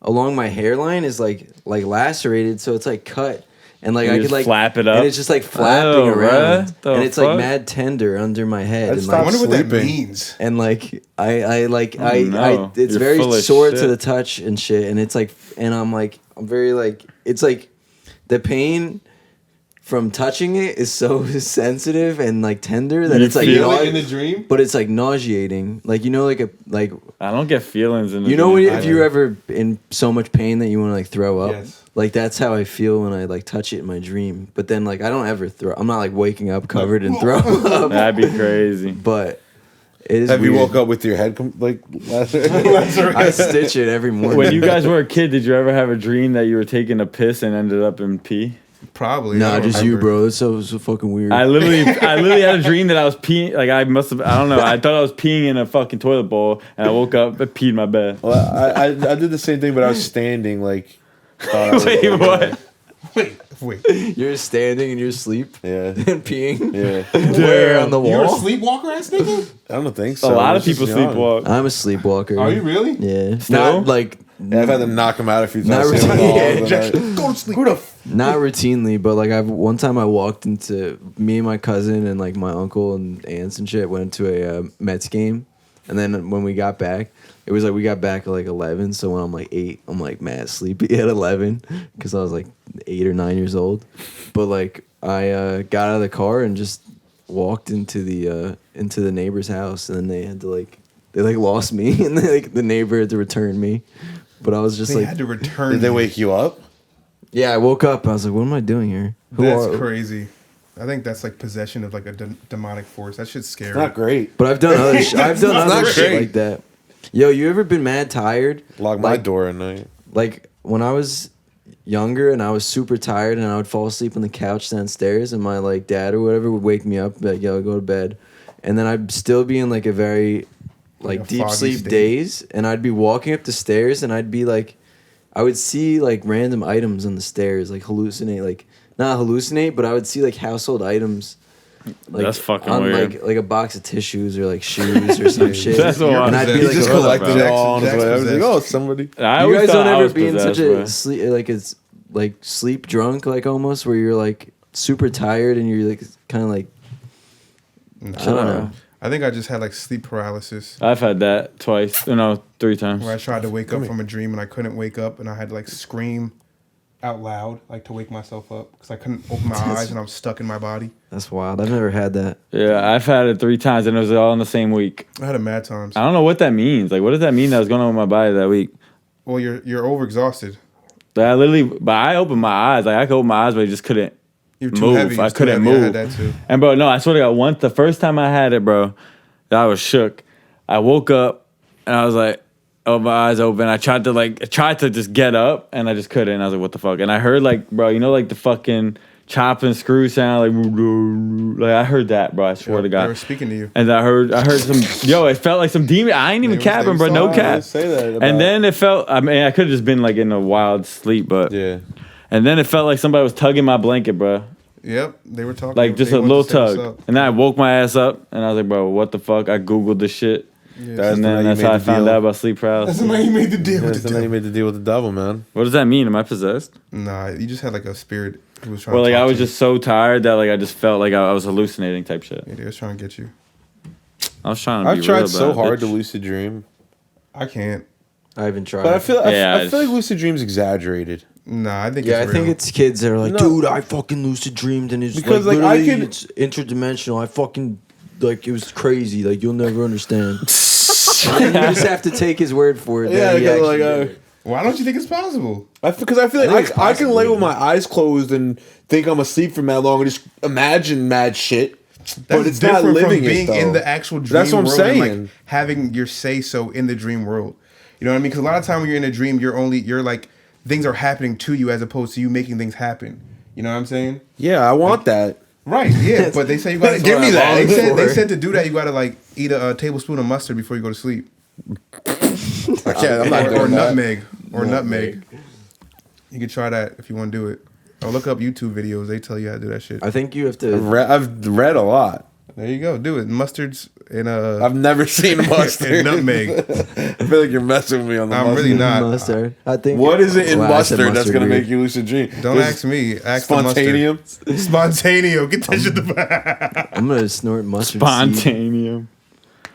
along my hairline is like lacerated, so it's like cut. And like You I just could like flap it up? and it's just like flapping Oh, around, bruh. The and it's fuck? like mad tender under my head, I'd and stop I like wonder what that sleeping. means. and like I no. it's You're very full of sore to shit. the touch and shit, and it's like, and I'm very like, it's like the pain from touching it is so sensitive and like tender that You it's like feel it in the dream? but it's like nauseating. Like like I don't get feelings in the you know dream. if you're ever in so much pain that you want to like throw up. Yes. Like that's how I feel when I like touch it in my dream. But then like I don't ever throw. I'm not like waking up covered in throw up. That'd be crazy. But it is. Have you weird. woke up with your head I stitch it every morning. When you guys were a kid, did you ever have a dream that you were taking a piss and ended up in pee? Probably. I Nah, don't just you, remember. bro. That's so fucking weird. I literally had a dream that I was peeing. Like I must have. I don't know. I thought I was peeing in a fucking toilet bowl, and I woke up and peed in my bed. Well, I did the same thing, but I was standing like. Wait, what? Wait. You're standing in your sleep Yeah. and peeing. Yeah. Where on the You're a wall? sleepwalker ass nigga? I don't think A so. lot I of was people just young. sleepwalk. I'm a sleepwalker. Are you really? Yeah. Still? Not like Yeah, I've had to knock him out a few Not times. really. Go to sleep. Who the not routinely, but like one time I walked into me and my cousin and like my uncle and aunts and shit went to a Mets game, and then when we got back, it was like we got back at like 11. So when I'm like 8, I'm like mad sleepy at 11 because I was like 8 or 9 years old. But like I got out of the car and just walked into the neighbor's house, and then they had to they lost me, and the neighbor had to return me. But I was just They like, had to return. Did they you. wake you up? yeah, I woke up. I was like, what am I doing here? That's crazy. I think that's like possession of like a demonic force. That shit's scary. It's not great. But I've done other I've done It's other not shit great. like that. Yo, you ever been mad tired? Lock my Like- door at night. Like when I was younger and I was super tired and I would fall asleep on the couch downstairs, and my like dad or whatever would wake me up, like, yo, go to bed. And then I'd still be in like a very Like a deep foggy sleep state. daze, and I'd be walking up the stairs and I'd be like, I would see like random items on the stairs, like hallucinate, like not hallucinate, but I would see like household items. Like, That's fucking on, weird. Like a box of tissues or like shoes or some shit. That's what and I'd be He's like, Just Hold up, collected bro. it all on his Jack's way. I was like, possessed. oh, somebody. I you always guys thought don't I ever was be in such possessed, a bro. sleep like it's like sleep drunk, like almost where you're like super tired and you're like kind of like I don't know. I think I just had like sleep paralysis I've had that twice. No, 3 times. where I tried to wake up from a dream and I couldn't wake up, and I had to like scream out loud like to wake myself up because I couldn't open my eyes and I was stuck in my body. That's wild. I've never had that. Yeah, I've had it 3 times, and it was all in the same week. I had a mad times. I don't know what that means. Like, what does that mean that was going on with my body that week? Well, you're overexhausted. That I literally, but I opened my eyes. Like, I could open my eyes, but I just couldn't You're too move. heavy. You're I too couldn't heavy. I move. had that too. And bro, no, I swear to God, once the first time I had it, bro, I was shook. I woke up and I was like, oh, my eyes open. I tried to just get up, and I just couldn't. And I was like, what the fuck? And I heard like, bro, you know, like the fucking chop and screw sound, like I heard that, bro. I swear to They God. were speaking to you. And I heard some, yo, it felt like some demon. I ain't even They was- capping, they bro. No saw it. cap. Say that about- And then it felt, I mean, I could have just been like in a wild sleep, but. Yeah. And then it felt like somebody was tugging my blanket, bro. Yep, they were talking. Like just they a wanted little to set us tug. up. And then I woke my ass up and I was like, bro, what the fuck? I Googled this shit. That's And the night then you that's made how I the found deal. out about sleep That's paralysis. the night you made the deal That's with the the night you devil. made the deal with the devil, man. What does that mean? Am I possessed? Nah, you just had like a spirit who was trying Or to like talk I was to you. just so tired that like I just felt like I was hallucinating type shit. Yeah, they was trying to get you. I was trying to be I've tried real so bad, hard bitch. to lucid dream, I can't. I haven't tried. but I feel Yeah, I feel like lucid dream's exaggerated. Nah, I think yeah, I it's think real. it's kids that are like, No. dude, I fucking lucid dreamed and it's Because, like, like, I literally could- it's interdimensional. I fucking like it was crazy. Like you'll never understand. And then you just have to take his word for it. Yeah, that he because, actually like, did it. Why don't you think it's possible? Because I feel I think like it's I can lay possible. with my eyes closed and think I'm asleep for that long and just imagine mad shit. But it's not different living from being it, though. in the actual dream That's what I'm world and, saying. like having your say so in the dream world. You know what I mean? Because a lot of time when you're in a dream, you're like things are happening to you as opposed to you making things happen. You know what I'm saying? Yeah, I want that. Right. Yeah. But they say you gotta Give me that. They said to do that you gotta like eat a tablespoon of mustard before you go to sleep. I can't. I'm not Or doing that. nutmeg. Or nutmeg. You can try that if you want to do it. Or look up YouTube videos. They tell you how to do that shit. I think you have to. I've read a lot. There you go. Do it. Mustards and I've never seen mustard. and nutmeg. I feel like you're messing with me on the I'm mustard. really not. Mustard. I think. What is it in Well, I said mustard that's gonna weird. make you lucid dream? Don't There's ask me. Ask the mustard. spontaneum. Spontaneous. Get that shit the back. I'm gonna snort mustard seed. Spontaneum.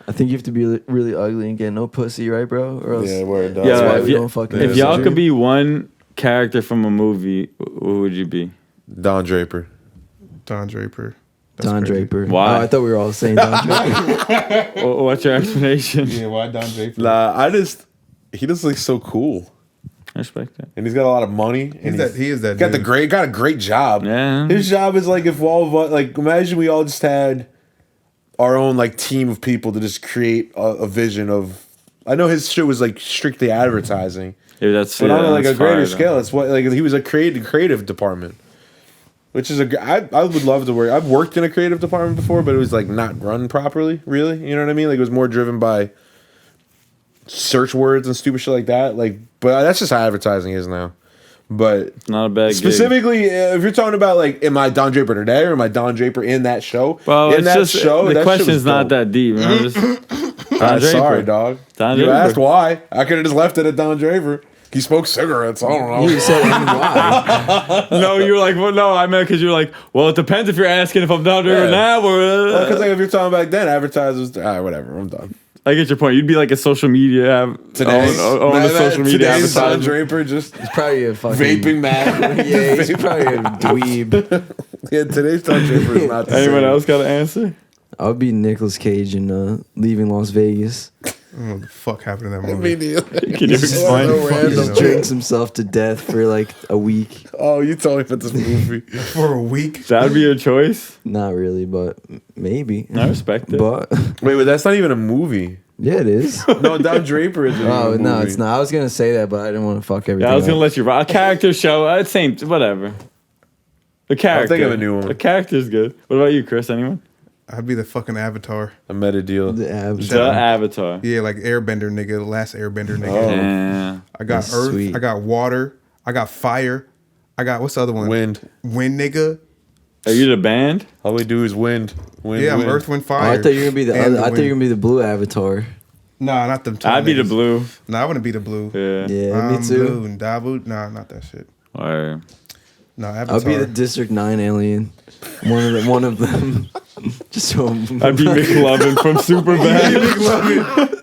I think you have to be really ugly and get no pussy, right, bro? Or else Yeah, word. Yeah, that's why if we y- don't fucking. If lucid y'all dream. could be one character from a movie, who would you be? Don Draper. Don Draper. That's Don crazy. Draper. Why? Oh, I thought we were all saying Don Draper. What's your explanation? Yeah, why Don Draper? Nah, he just looks so cool. I respect that. And he's got a lot of money. And He is that got dude. got a great job. Yeah. His job is like if all of us, like imagine we all just had our own like team of people to just create a vision of. I know his shit was like strictly advertising, Yeah, that's but on like a that's greater fire, scale, it's what like he was a creative department, which is I would love to work. I've worked in a creative department before, but it was like not run properly. Really, you know what I mean? Like it was more driven by search words and stupid shit like that. Like, but that's just how advertising is now. But Not a bad gig. specifically, if you're talking about like, am I Don Draper today or am I Don Draper in that show? Well, in it's that just the that question's shit was not dope. that deep. You know? Just Don Draper. Sorry, dog. Don You Draper. asked why. I could have just left it at Don Draper. He smoked cigarettes. I don't know. You said why? No, you were like, well, no, I meant because you were like, well, it depends if you're asking if I'm Don Draper Yeah. now or. Because like if you're talking back then, advertisers, whatever. I'm done. I get your point. You'd be like a social media own the social media Today's Don advertiser. Draper just He's probably a fucking vaping mad. Yeah, he's probably a dweeb. Yeah, today's Don Draper is not the Anyone same. else got an answer? I would be Nicolas Cage in Leaving Las Vegas. I don't know what the fuck happened in that I movie. mean, Can you explain? so He random. just drinks himself to death for like a week. Oh, you told me about this movie. For a week. That would be your choice. Not really, but maybe. I respect it. But Wait, but that's not even a movie. yeah, it is. No, Don Draper is. Oh no, it's not. I was gonna say that, but I didn't want to fuck everything. Yeah, I was gonna up. let you rock. A character show, same, whatever. A character. think of a new one. A character's good. What about you, Chris? Anyone? I'd be the fucking Avatar. A meta deal. The abs. The Avatar. Yeah, like Airbender nigga, the last Airbender nigga. Oh. Yeah. I got That's Earth. sweet. I got Water. I got Fire. I got what's the other one? Wind. Wind nigga. Are you the band? All we do is wind. Wind. Yeah, I'm wind. Earth, Wind, Oh, Fire. I thought you were gonna be the. And Other, I thought you were gonna be the blue avatar. Nah, not them two. I'd be the niggas. blue. Nah, I wouldn't be the blue. Yeah. Yeah, I'm me too. Blue and Dabu. Nah, not that shit. Or Nah, Avatar. I'll be the District 9 alien. One of them. Just so I'd be McLovin from Superbad.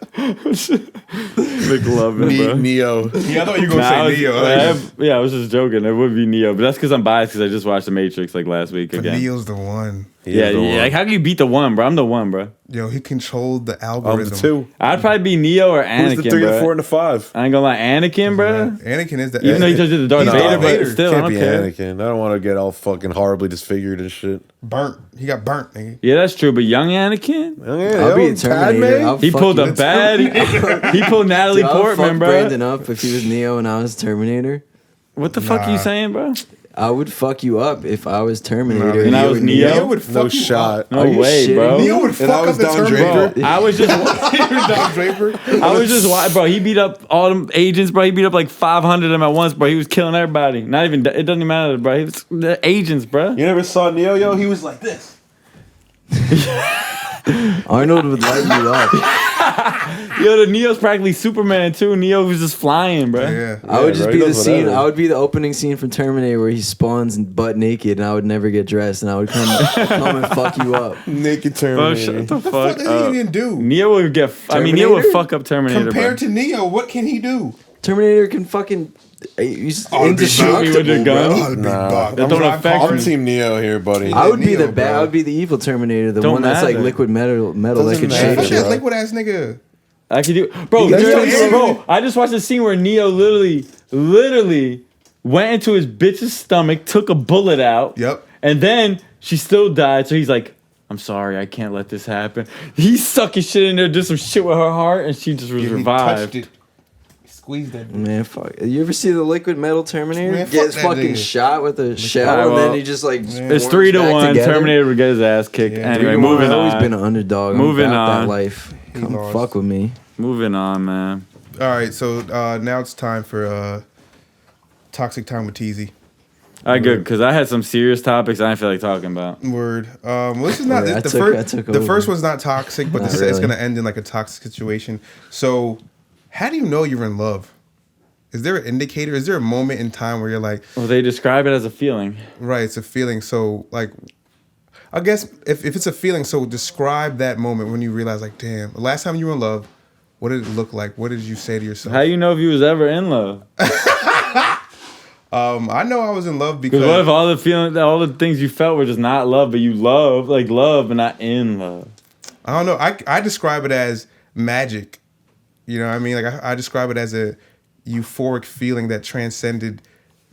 McLovin, bro. Neo. Yeah, I thought you were Nah, gonna say Neo. yeah, I was just joking. It would be Neo, but that's because I'm biased because I just watched The Matrix like last week But again. Neo's the one. Yeah, like how can you beat the one, bro? I'm the one, bro. Yo, he controlled the I'm algorithm. the two. I'd probably be Neo or Anakin, Who's the 3, bro. the 4, and the 5? I ain't gonna lie, Anakin, bro. Anakin is the. Even though he touched the Darth He's Vader, Darth but Vader. still, I Can't don't be care. Anakin. I don't want to get all fucking horribly disfigured and shit. burnt. He got burnt, nigga. Yeah, that's true. But young Anakin, Yeah, I'll be a Terminator. I'll he fuck pulled you. a bad. He pulled Natalie Dude, I'll Portman, fuck bro. Brandon up if he was Neo and I was Terminator. What the fuck are you Nah. saying, bro? I would fuck you up if I was Terminator. And I You was would- Neo? Neo would fuck No you shot. up. No Are you way, shitting bro. me? Neo would And fuck I was up the Don Terminator. Draper. I was just, Don Draper. I was just, bro. He beat up all them agents, bro. He beat up like 500 of them at once, bro. He was killing everybody. Not even, it doesn't even matter, bro. He was the agents, bro. You never saw Neo, yo? He was like this. Arnold would light you up. Yo, the Neo's practically Superman too. Neo was just flying, bro. Yeah. I would just bro, be he the does scene. whatever. I would be the opening scene from Terminator where he spawns butt naked, and I would never get dressed, and I would come and fuck you up. Naked Bro, Terminator. shut the What the fuck fuck does up. he even do? Neo would get. Neo would Terminator? fuck up Terminator, Compared bro. to Neo, what can he do? Terminator can fucking. He's Oh, big shoot me with your indestructible, gun? bro. Oh, the big Nah. dog. That don't drive affect cars. I'm Team Neo here, buddy. I would be Neo, the bad. bro. I would be the evil Terminator, the Don't one that's like matter. liquid metal that Doesn't could matter. Fuck shape that shit. liquid ass nigga. I could do, bro. That's literally, what I'm bro, I just watched a scene where Neo literally went into his bitch's stomach, took a bullet out. Yep. And then she still died. So he's like, "I'm sorry, I can't let this happen." He sucked his shit in there, did some shit with her heart, and she just was Yeah, he revived. touched it. He squeezed that. Man, fuck. You ever see the liquid metal Terminator? Man, fuck Gets that fucking nigga. shot with a shell, Alright, and well, then he just like. It's forms 3-1. back together. Terminator would get his ass kicked. Yeah, Anyway, 3-1. moving I've always on. been an underdog. I'm Moving about on. that life. Come lost. fuck with me. Moving on, man. All right, so now it's time for Toxic Time with Teasy. All right, good, because I had some serious topics I didn't feel like talking about. Word. Well, this is not Word, I the took- first. I took The over. first one's not toxic, but Not it's really. going to end in like a toxic situation. So, how do you know you're in love? Is there an indicator? Is there a moment in time where you're like, Well, they describe it as a feeling. right, it's a feeling. So, like, I guess if it's a feeling, so describe that moment when you realize, like, damn, the last time you were in love, what did it look like? What did you say to yourself? How you know if you was ever in love? I know I was in love Because because what if all the things you felt were just not love, but you love but not in love? I don't know. I describe it as magic. You know what I mean? Like I describe it as a euphoric feeling that transcended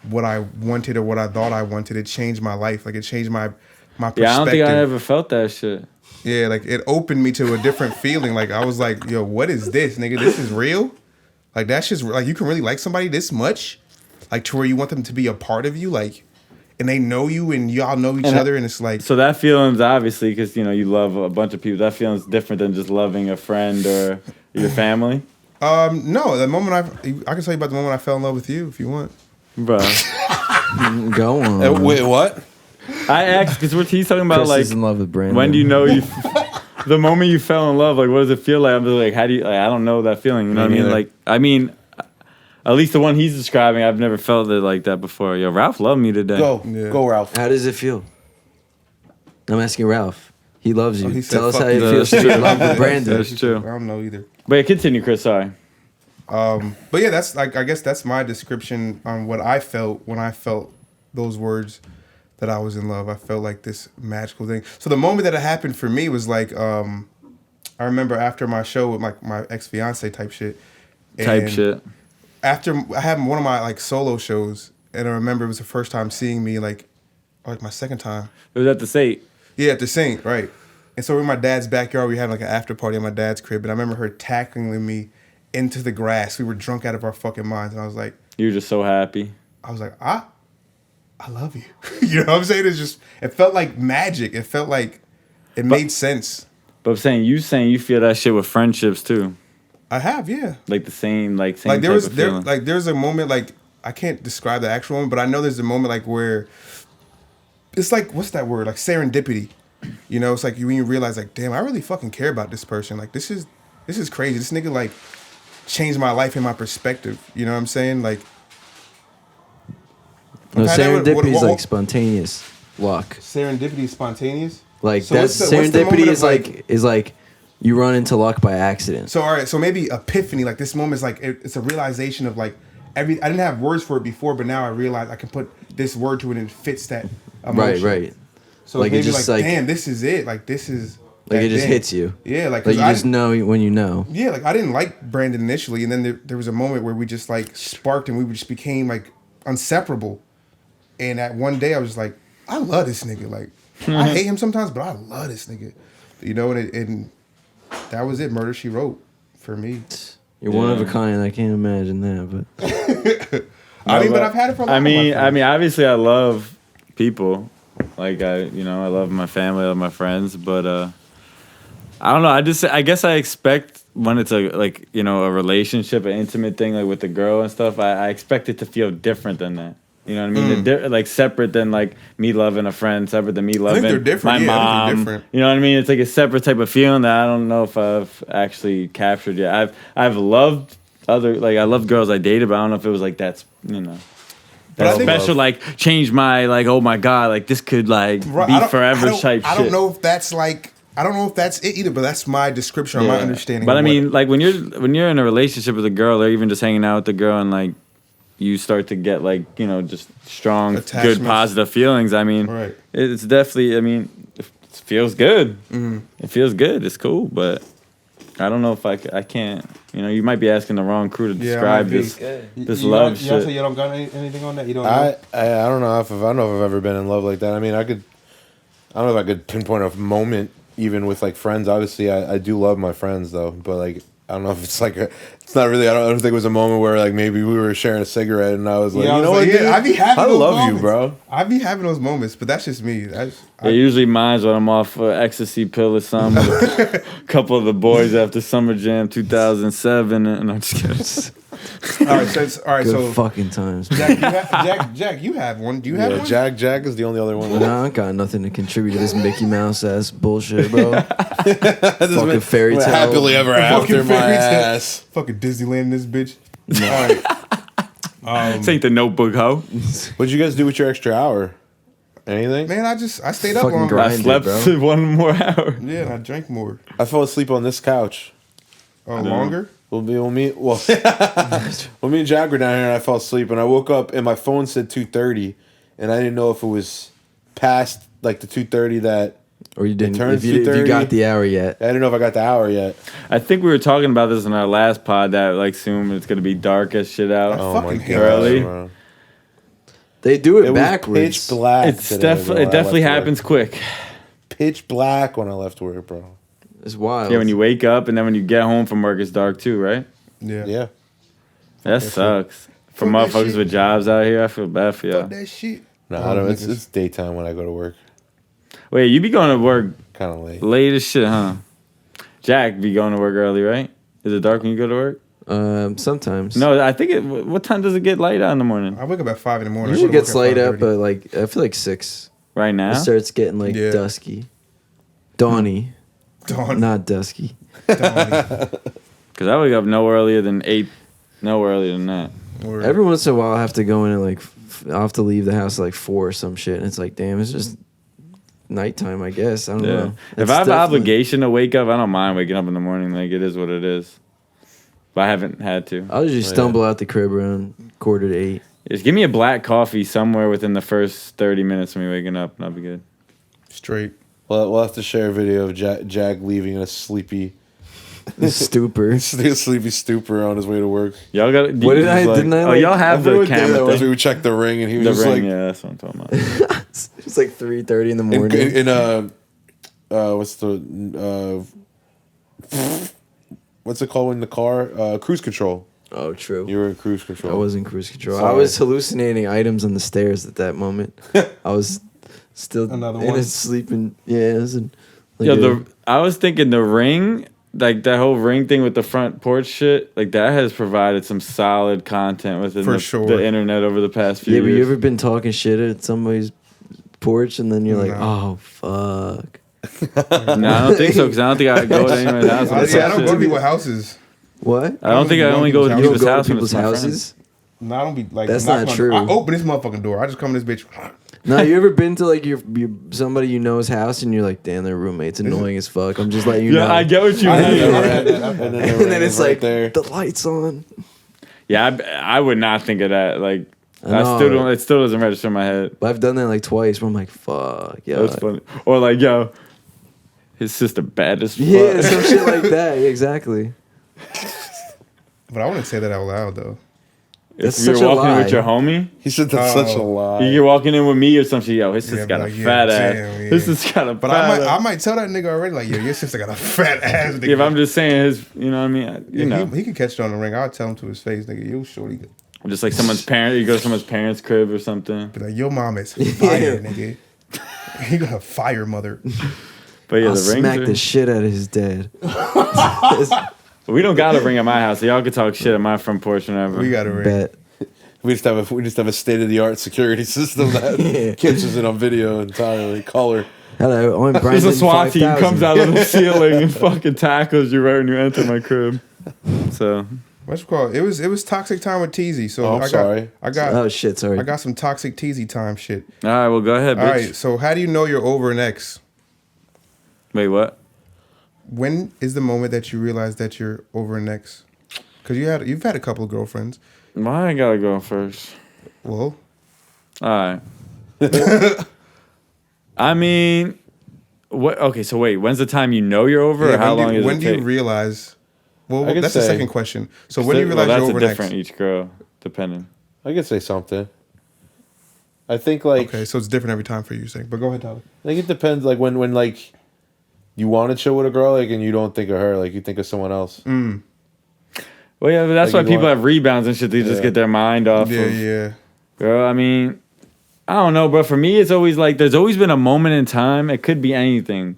what I wanted or what I thought I wanted. It changed my life. Like it changed my perspective. Yeah, I don't think I ever felt that shit. Yeah, like it opened me to a different feeling. Like I was like, yo, what is this, nigga? This is real? Like that's just like you can really like somebody this much? Like to where you want them to be a part of you, like, and they know you and y'all know each other, and it's like. So that feeling's obviously because you love a bunch of people. That feeling's different than just loving a friend or your family. No, the moment I can tell you about the moment I fell in love with you if you want, Bro. Go on. Wait, what? I asked because he's talking about Chris like is in love with Brandon. when do you know the moment you fell in love? Like, what does it feel like? I'm just like, how do you? Like, I don't know that feeling. You know what I mean? Like, at least the one he's describing, I've never felt it like that before. Yo, Ralph loved me today. Go, Ralph. How does it feel? I'm asking Ralph. He loves you. he said, Tell us "Fuck how it you." feels to be in love with Brandon. That's true. I don't know either. But yeah, continue, Chris. Sorry. But yeah, that's like I guess that's my description on what I felt when I felt those words that I was in love. I felt like this magical thing. So the moment that it happened for me was like I remember after my show with my ex-fiance type shit. After I had one of my like solo shows, and I remember it was the first time seeing me like my second time. It was at the Saint. Yeah, at the Saint, right. And so we're in my dad's backyard. We had like an after party at my dad's crib, and I remember her tackling me into the grass. We were drunk out of our fucking minds, and I was like, You were just so happy. I was like, I love you. You know what I'm saying? It felt like magic. It felt like it made sense. But I'm saying you feel that shit with friendships too. I have, yeah. Like the same Like type of feeling. there's a moment like I can't describe the actual moment, but I know there's a moment like where it's like what's that word? Like serendipity. You know, it's like when you realize like, damn, I really fucking care about this person. Like this is crazy. This nigga like changed my life and my perspective. You know what I'm saying? Like No, serendipity is what- like spontaneous luck. serendipity is spontaneous. Like So that's what's the serendipity moment is of, like you run into luck by accident. So all right, so maybe epiphany, like this moment is like it's a realization of like I didn't have words for it before, but now I realize I can put this word to it and it fits that emotion. Right. So Like, it maybe just, like, like- damn, this is it. Like this is Like that it just thing. hits you. Yeah, like Like you I just know when you know. Yeah, like I didn't like Brandon initially, and then there was a moment where we just like sparked and we just became like inseparable. And at one day I was like, I love this nigga. Like I hate him sometimes, but I love this nigga. You know, and that was it. Murder She Wrote for me. You're one of a kind. I can't imagine that, but But I've had it for a lot I of my mean, friends. obviously, I love people. Like I love my family, I love my friends. But I don't know. I guess I expect when it's a relationship, an intimate thing, like with the girl and stuff. I expect it to feel different than that. You know what I mean? Like separate than like me loving a friend, separate than me loving they're different. my Yeah, I think mom. they're different. You know what I mean? It's like a separate type of feeling that I don't know if I've actually captured yet. I've loved I loved girls I dated, but I don't know if it was like that's But I that think- special like change my like oh my god like this could like Right, be forever type shit. I don't know if that's it either, but that's my description or my understanding. But of I mean, like when you're in a relationship with a girl, or even just hanging out with the girl, and like you start to get like just strong, Attachments. good, positive feelings. I mean, Right. it's definitely. I mean, it feels good. It feels good. It's cool, but I don't know if I can't. You might be asking the wrong crew to Yeah, describe I might be. this love Y'all shit. say you don't got anything on that? You don't know? I don't know if I've ever been in love like that. I mean, I don't know if I could pinpoint a moment even with like friends. Obviously, I do love my friends though, but like I don't know if it's like it's not really. I don't think it was a moment where like maybe we were sharing a cigarette and I was like, Yeah, I you was know like, what, yeah, dude? I be having I those love moments. you, bro. I be having those moments, but that's just me. Usually mine's when I'm off ecstasy pill or something. With a couple of the boys after Summer Jam 2007, and I'm just kidding. All right, good so fucking times. Jack, you have one. Do you have one? Jack is the only other one. Nah, I got nothing to contribute to this Mickey Mouse ass bullshit, bro. Fucking fairy tale. Happily ever after my fairy tale. ass. Fucking Disneyland, in this bitch. All right, This ain't the Notebook, ho. What'd you guys do with your extra hour? Anything? man, I stayed up Fucking longer. grind. I it, slept bro. 1 more hour. Yeah, and I drank more. I fell asleep on this couch. Oh, longer? Well, me and Jack were down here, and I fell asleep, and I woke up, and my phone said 2:30, and I didn't know if it was past like the 2:30 that. Or you didn't. turns If you 2:30. got the hour yet. I didn't know if I got the hour yet. I think we were talking about this in our last pod that like soon it's gonna be dark as shit out. Oh, fucking hate early. bro. They do it It backwards. was pitch black. It's today, bro, it when I definitely left happens work. quick. Pitch black when I left work, bro. It's wild. Yeah, when you wake up and then when you get home from work, it's dark too, right? Yeah. Yeah. That sucks. For Fuck that motherfuckers shit. with jobs out here, I feel bad for y'all. Fuck that shit. No, Oh, I don't. niggas. It's daytime when I go to work. Wait, you be going to work Kind of late. late as shit, huh? Jack be going to work early, right? Is it dark when you go to work? Sometimes. No, I think it. What time does it get light out in the morning? I wake up at 5 in the morning. Usually I go to gets work at light up, 5:30. but like I feel like 6. Right now? It starts getting like Yeah. dusky, dawny, Dawn. not dusky. Dawn. Because I wake up no earlier than 8. No earlier than that. Or- Every once in a while, I have to go in and like I'll have to leave the house at like 4 or some shit, and it's like, damn, it's just nighttime, I guess. I don't Yeah. know. If It's I have an definitely- obligation to wake up, I don't mind waking up in the morning. Like, it is what it is. But I haven't had to. I'll usually stumble out the crib around 7:45. Just give me a black coffee somewhere within the first 30 minutes of me waking up, and I'll be good. Straight. We'll have to share a video of Jack leaving in a sleepy Stupor. sleepy stupor on his way to work. Y'all got. What did I- didn't I, Oh, like- y'all have I the forgot what day that camera was. thing. We would check the ring, and he was The just ring, like, yeah, that's what I'm talking about. It's like 3:30 in the morning. What's it called in the car? Cruise control. Oh, true. You were in cruise control. I was in cruise control. I Sorry. was hallucinating items on the stairs at that moment. I was still Another in one? a sleeping. Yeah, it was like Yeah, I was thinking the ring, like that whole ring thing with the front porch shit, like that has provided some solid content within For sure. the internet over the past few yeah, but you years. ever been talking shit at somebody's porch and then you're like, No. oh fuck. No, I don't think so, because I don't think I go to anyone's house. I, with yeah, I that don't go to shit. people's houses. What? I don't think I only go to You You don't people's go to house when people's it's my friends. houses? No, I don't be like. That's knocking not on- true. I open this motherfucking door. I just come in this bitch. No, you ever been to like your somebody you know's house and you're like, damn, their roommate's annoying as fuck. I'm just letting you Yeah, know. I get what you I mean. know, and and then it's right like there. the lights on. Yeah, I would not think of that. Like, I I know. still don't. It still doesn't register in my head. But I've done that like twice where I'm like, fuck, yeah. That's funny. Or like, yo, his sister bad as fuck. Yeah, some shit like that. Yeah, exactly. But I wouldn't say that out loud though. That's If you're such a walking in lie. with your homie, He said that's Oh. such a lie. you're walking in with me or something. Yo, his sister Yeah, got but a like, yeah, fat ass. damn, yeah. His sister got a But fat I ass. might tell that nigga already. Like, yo, your sister got a fat ass. Nigga. Yeah, but I'm just saying his. You know what I mean? You know, he can catch it on the ring. I'll tell him to his face, nigga. You shorty. just like someone's parent. You go to someone's parents' crib or something. Be like, your mom is fire, nigga. He got a fire mother. But yeah, I'll the smack rings. the shit out of his dad. We don't got a ring at my house. So y'all can talk shit at my front porch whenever. We got a ring. Bet. We just have a state of the art security system that Yeah. catches it on video entirely, color. Hello, I'm Brandon. There's a SWAT team 5000. comes out of the ceiling and fucking tackles you right when you enter my crib. So What's it called? It was toxic time with Teasy. So Oh, I'm sorry. I got Oh shit, sorry. I got some toxic Teasy time shit. all right, well go ahead, bitch. All right. So how do you know you're over an ex? Wait, what? When is the moment that you realize that you're over an ex? Because you've had a couple of girlfriends. Why I gotta go first? Well, All right. I mean, what? Okay, so wait. When's the time you know you're over, or how long is when it do you take? realize? Well, I could that's the say- second question. So when do you realize that's you're over a an different ex? each girl, depending. I could say something. I think like Okay, so it's different every time for you, you're saying. But go ahead, Tyler. I think it depends. Like when like you want to chill with a girl, like and you don't think of her, like you think of someone else. Well, yeah, but that's Like why you people want- have rebounds and shit. They just Yeah. get their mind off. Yeah, of, yeah. Girl, I mean, I don't know, but for me, it's always like there's always been a moment in time. It could be anything,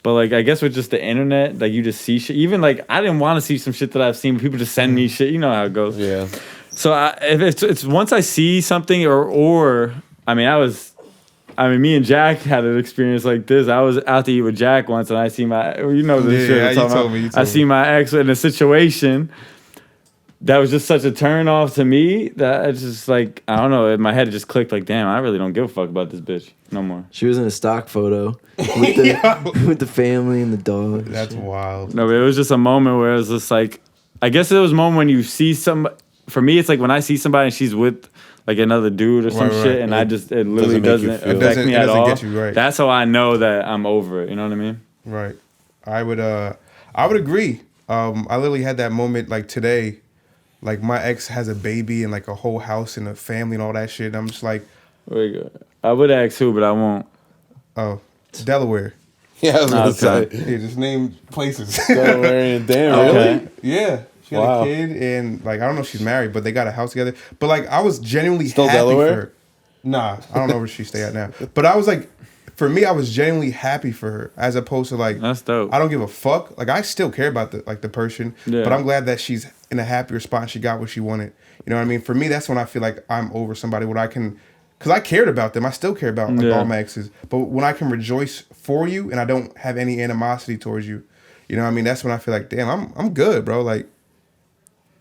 but like I guess with just the internet, like you just see shit. Even like I didn't want to see some shit that I've seen, but people just send me shit. You know how it goes. Yeah. So if it's once I see something or I mean, me and Jack had an experience like this. I was out to eat with Jack once, and I see my this Yeah, shit. yeah, I'm you talking told about. me, you I told see me. my ex in a situation that was just such a turn off to me that it's just like I don't know. In my head, it just clicked like, damn, I really don't give a fuck about this bitch no more. She was in a stock photo with the with the family and the dog. That's wild. No, but it was just a moment where it was just like I guess there was a moment when you see some. For me, it's like when I see somebody and she's with like another dude or some Right, shit, and it literally doesn't make you doesn't feel- affect me It at doesn't all. get you right. That's how I know that I'm over it. You know what I mean? Right. I would agree. I literally had that moment like today. Like my ex has a baby and like a whole house and a family and all that shit. And I'm just like, I would ask who, but I won't. oh, Delaware. Yeah, I was gonna say. Okay. Yeah, just name places. Delaware and damn, Okay. really? Yeah. She got Wow. a kid and like I don't know if she's married, but they got a house together. But like I was genuinely Still happy Delaware? for her. Nah, I don't know where she stay at now. But I was like, for me, I was genuinely happy for her, as opposed to like That's dope. I don't give a fuck. Like I still care about the person, Yeah. but I'm glad that she's in a happier spot. And she got what she wanted. You know what I mean? For me, that's when I feel like I'm over somebody. When I can, because I cared about them. I still care about like, Yeah. all my exes. But when I can rejoice for you and I don't have any animosity towards you, you know what I mean? That's when I feel like, damn, I'm good, bro. Like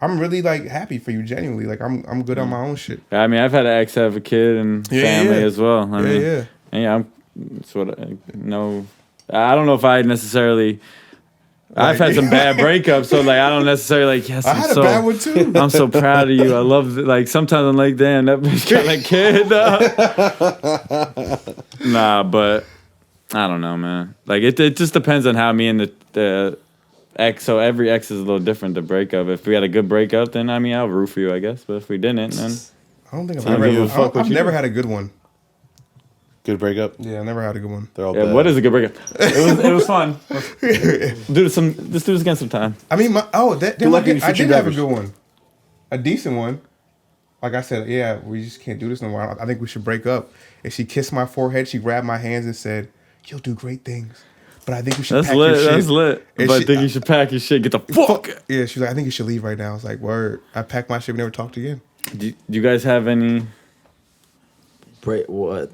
I'm really like happy for you, genuinely. Like I'm good on my own shit. I mean, I've had an ex have a kid and Yeah, family yeah. as well. I mean, Yeah. And yeah, that's what I know. I don't know if I necessarily. I've had some bad breakups, so like I don't necessarily like. Yes, I had a bad one too. I'm so proud of you. I love it. Like sometimes I'm like, damn, that bitch got a kid. Nah, but I don't know, man. Like it just depends on how me and the ex. So every ex is a little different. The breakup. If we had a good breakup, then I mean I'll root for you, I guess. But if we didn't, then I don't think I've I don't ever. give a fuck what I've you never do. had a good one. Good breakup. Yeah, I never had a good one. They're all yeah, bad. what is a good breakup? It was fun. Let's do this again sometime. I mean, Good luck in your I future did have a endeavors. good one, a decent one. Like I said, yeah, we just can't do this no more. I think we should break up. And she kissed my forehead. She grabbed my hands and said, "You'll do great things, but I think you should That's pack your lit. shit." That's lit. And But I she- think you should pack your shit. Get the fuck. Yeah, she was like, "I think you should leave right now." I was like, "Word." I packed my shit. We never talked again. Do you guys have any What?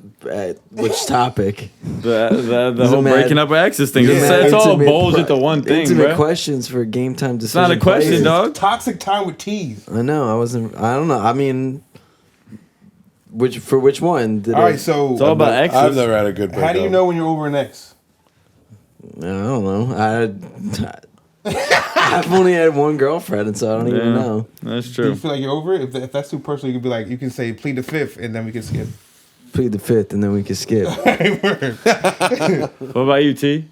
Which topic? the These whole are mad- breaking up with exes thing? Yeah. It's all Intimate bullshit to one thing, Intimate bro. questions for game time It's decision. not a question, players. dog. Toxic time with T's. I know. I don't know. I mean, which one? Did All it- right, so It's all about exes. I've never had a good breakup. how do you know when you're over an ex? I don't know. I've only had one girlfriend, and so I don't even Yeah. know. That's Do you true. feel like you're over it? If that's too personal, you can be like, you can say plead the fifth, and then we can skip. Plead the fifth, and then we can skip. Word. What about you, T?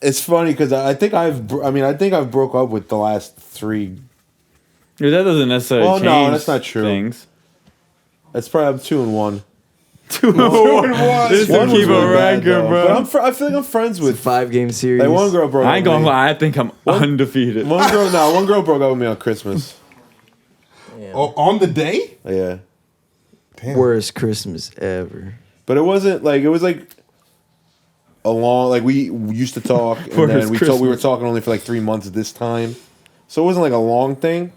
It's funny because I think I've broke up with the last 3. Yeah, that doesn't necessarily Well, change. no, that's not true. Things. It's probably I'm 2 and 1. 2 and 1. This One is was keep really a bad, record, though. bro. But I feel like I'm friends It's a with. 5-game series. Like one girl broke. I ain't up gonna with me. lie. I think I'm undefeated. One girl broke up with me on Christmas. Oh, on the day? Yeah, Damn. Worst Christmas ever. but it was like a long we used to talk and Worst then we were Christmas. talking only for like 3 months at this time, so it wasn't like a long thing,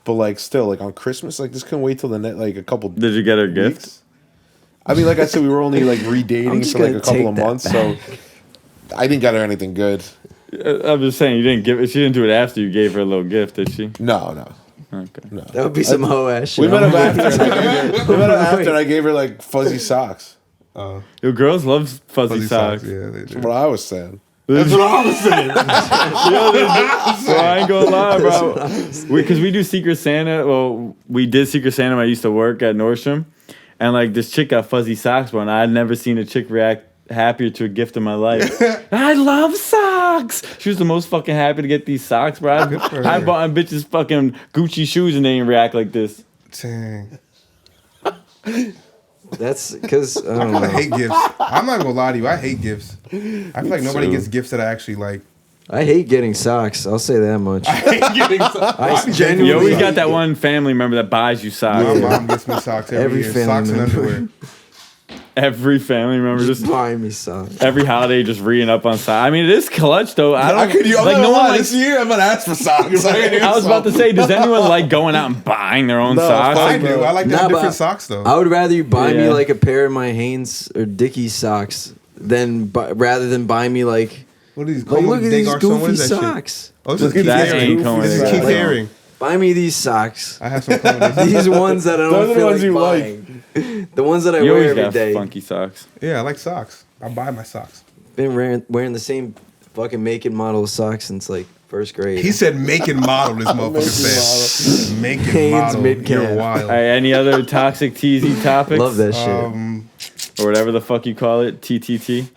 but like still like on Christmas like just couldn't wait till the like a couple. Did you get her gift? weeks. I mean, like I said, we were only like I'm redating just for like gonna a couple take of that months, so I didn't get her anything good. I'm just saying you didn't give it. She didn't do it after you gave her a little gift, did she? No. Okay. That would be some hoe ass shit. We met I'm up like, after. And I gave her like fuzzy socks. Your girls love fuzzy socks. Yeah, they That's do. what I was saying. That's what I was saying. So I ain't gonna lie, bro. Because we do Secret Santa. Well, we did Secret Santa when I used to work at Nordstrom. And like this chick got fuzzy socks, bro. And I'd never seen a chick react happier to a gift in my life. I love socks. She was the most fucking happy to get these socks, bro. I bought bitches fucking Gucci shoes and they didn't react like this. Dang. That's because I don't I know. hate gifts. I'm not gonna lie to you. I hate gifts. I feel like nobody too. gets gifts that I actually like. I hate getting socks. I'll say that much. I genuinely- You always got that one family member that buys you socks. My mom gets me socks every Every year. family Socks and member. underwear. Every family member Just just buy me socks. every holiday just reading up on socks. I mean, it is clutch though. I don't like no one likes. this year. I'm gonna ask for socks. I was about to say, does anyone like going out and buying their own socks? I Like, do. I like to Nah, have but different socks though. I would rather you buy me Yeah. like a pair of my Hanes or Dickies socks rather than buy me like What are these? look at these What goofy is that shit? socks. Oh, this is Look Keith at that Haring. ain't going This is with Keith that. Haring. Buy me these socks. I have some clones. These ones that I Those don't are the feel ones like you like. buying. The ones that I You wear always every got day. funky socks. Yeah, I like socks. I buy my socks. Been wearing the same fucking making model sucks since like first grade. He said make and model, this motherfucker said. Make and Hanes model. mid-calf. You're wild. All right, any other toxic TZ topics? Love that shit. Or whatever the fuck you call it, TTT.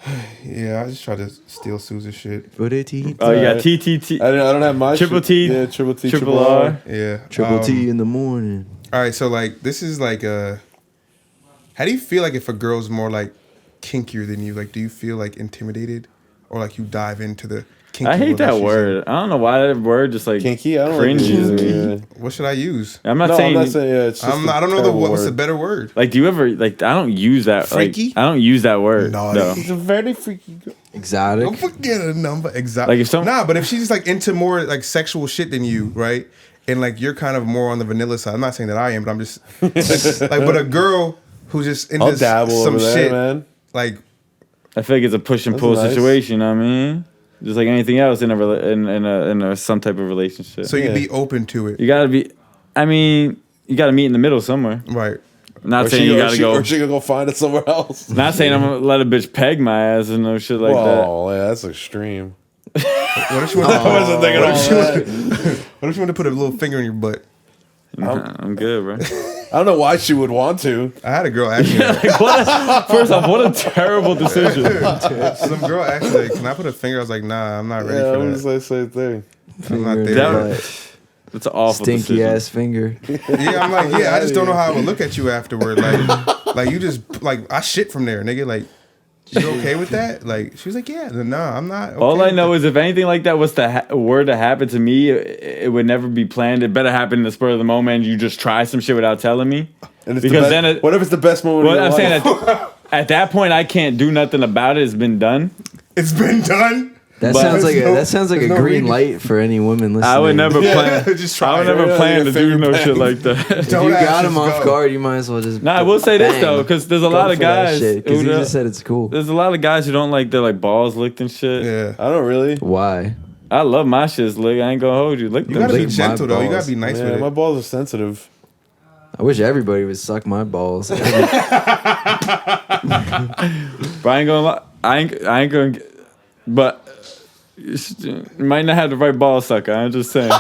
Yeah, I just tried to steal Susan's shit. Oh, you got TTT. I don't have my Triple shit. T. Yeah, triple T, Triple R. Yeah. Triple T in the morning. All right, so like this is like how do you feel like if a girl's more like kinkier than you? Like, do you feel like intimidated, or like you dive into the kinky? I hate that she's word. I don't know why that word just like Kinky? I don't cringes like it either, me. yeah. in? What should I use? I'm not saying. yeah, it's just I don't know what's the better word. Like, do you ever like? I don't use that. Freaky? Like, I don't use that word. No, No. He's a very freaky girl. Exotic. Don't forget a number. Exactly. Like, if some- but if she's just like into more like sexual shit than you, right? And like you're kind of more on the vanilla side. I'm not saying that I am, but I'm just like, but a girl who's just into I'll dabble some over there, shit, man. like I feel like it's a push and That's pull nice. situation. I mean, just like anything else in a some type of relationship. so you'd be open to it, you gotta be. I mean, you gotta meet in the middle somewhere. right? Not saying you gotta go. Or she gonna go find it somewhere else. Not saying I'm gonna let a bitch peg my ass and no shit like that. Oh, yeah, that's extreme. What if she wants I wasn't thinking all that. what if you want to put a little finger in your butt? Nah, I'm good, bro. I don't know why she would want to. I had a girl actually. First off, what a terrible decision. Some girl actually, like, can I put a finger? I was like, nah, I'm not ready Yeah, I for was that. like same thing. I'm not Finger in there. the yet. butt. That's an awful Stinky decision. ass finger. Yeah, I'm like, yeah, I just don't know how I would look at you afterward. Like you just like I shit from there, nigga. Like, you okay with that? Like, she was like, yeah, no, I'm not. Okay All I with know that. is if anything like that was were to happen to me, it would never be planned. It better happen in the spur of the moment. And you just try some shit without telling me. And it's Because the then what if it's the best moment Well, of I'm your life? saying at that point I can't do nothing about it. It's been done. It's been done. That But- sounds like There's no- that sounds like a there's no green reason. light for any woman listening. I would never plan. Just try I would it. never Yeah, plan like to a do finger no bang. shit like that. If Don't you ask, got him just off go. guard, you might as well just. Nah, I will say this bang. though, because there's a Go lot of for that guys. shit, 'cause who you don't- just said it's cool. There's a lot of guys who don't like their like balls licked and shit. Yeah. I don't really. Why? I love my shits licked. I ain't gonna hold you. Lick You them. gotta be Lick my gentle though. You gotta balls. be nice Yeah, with my it. balls are sensitive. I wish everybody would suck my balls. But I ain't gonna lie. I ain't gonna. But you might not have the right ball sucker. I'm just saying.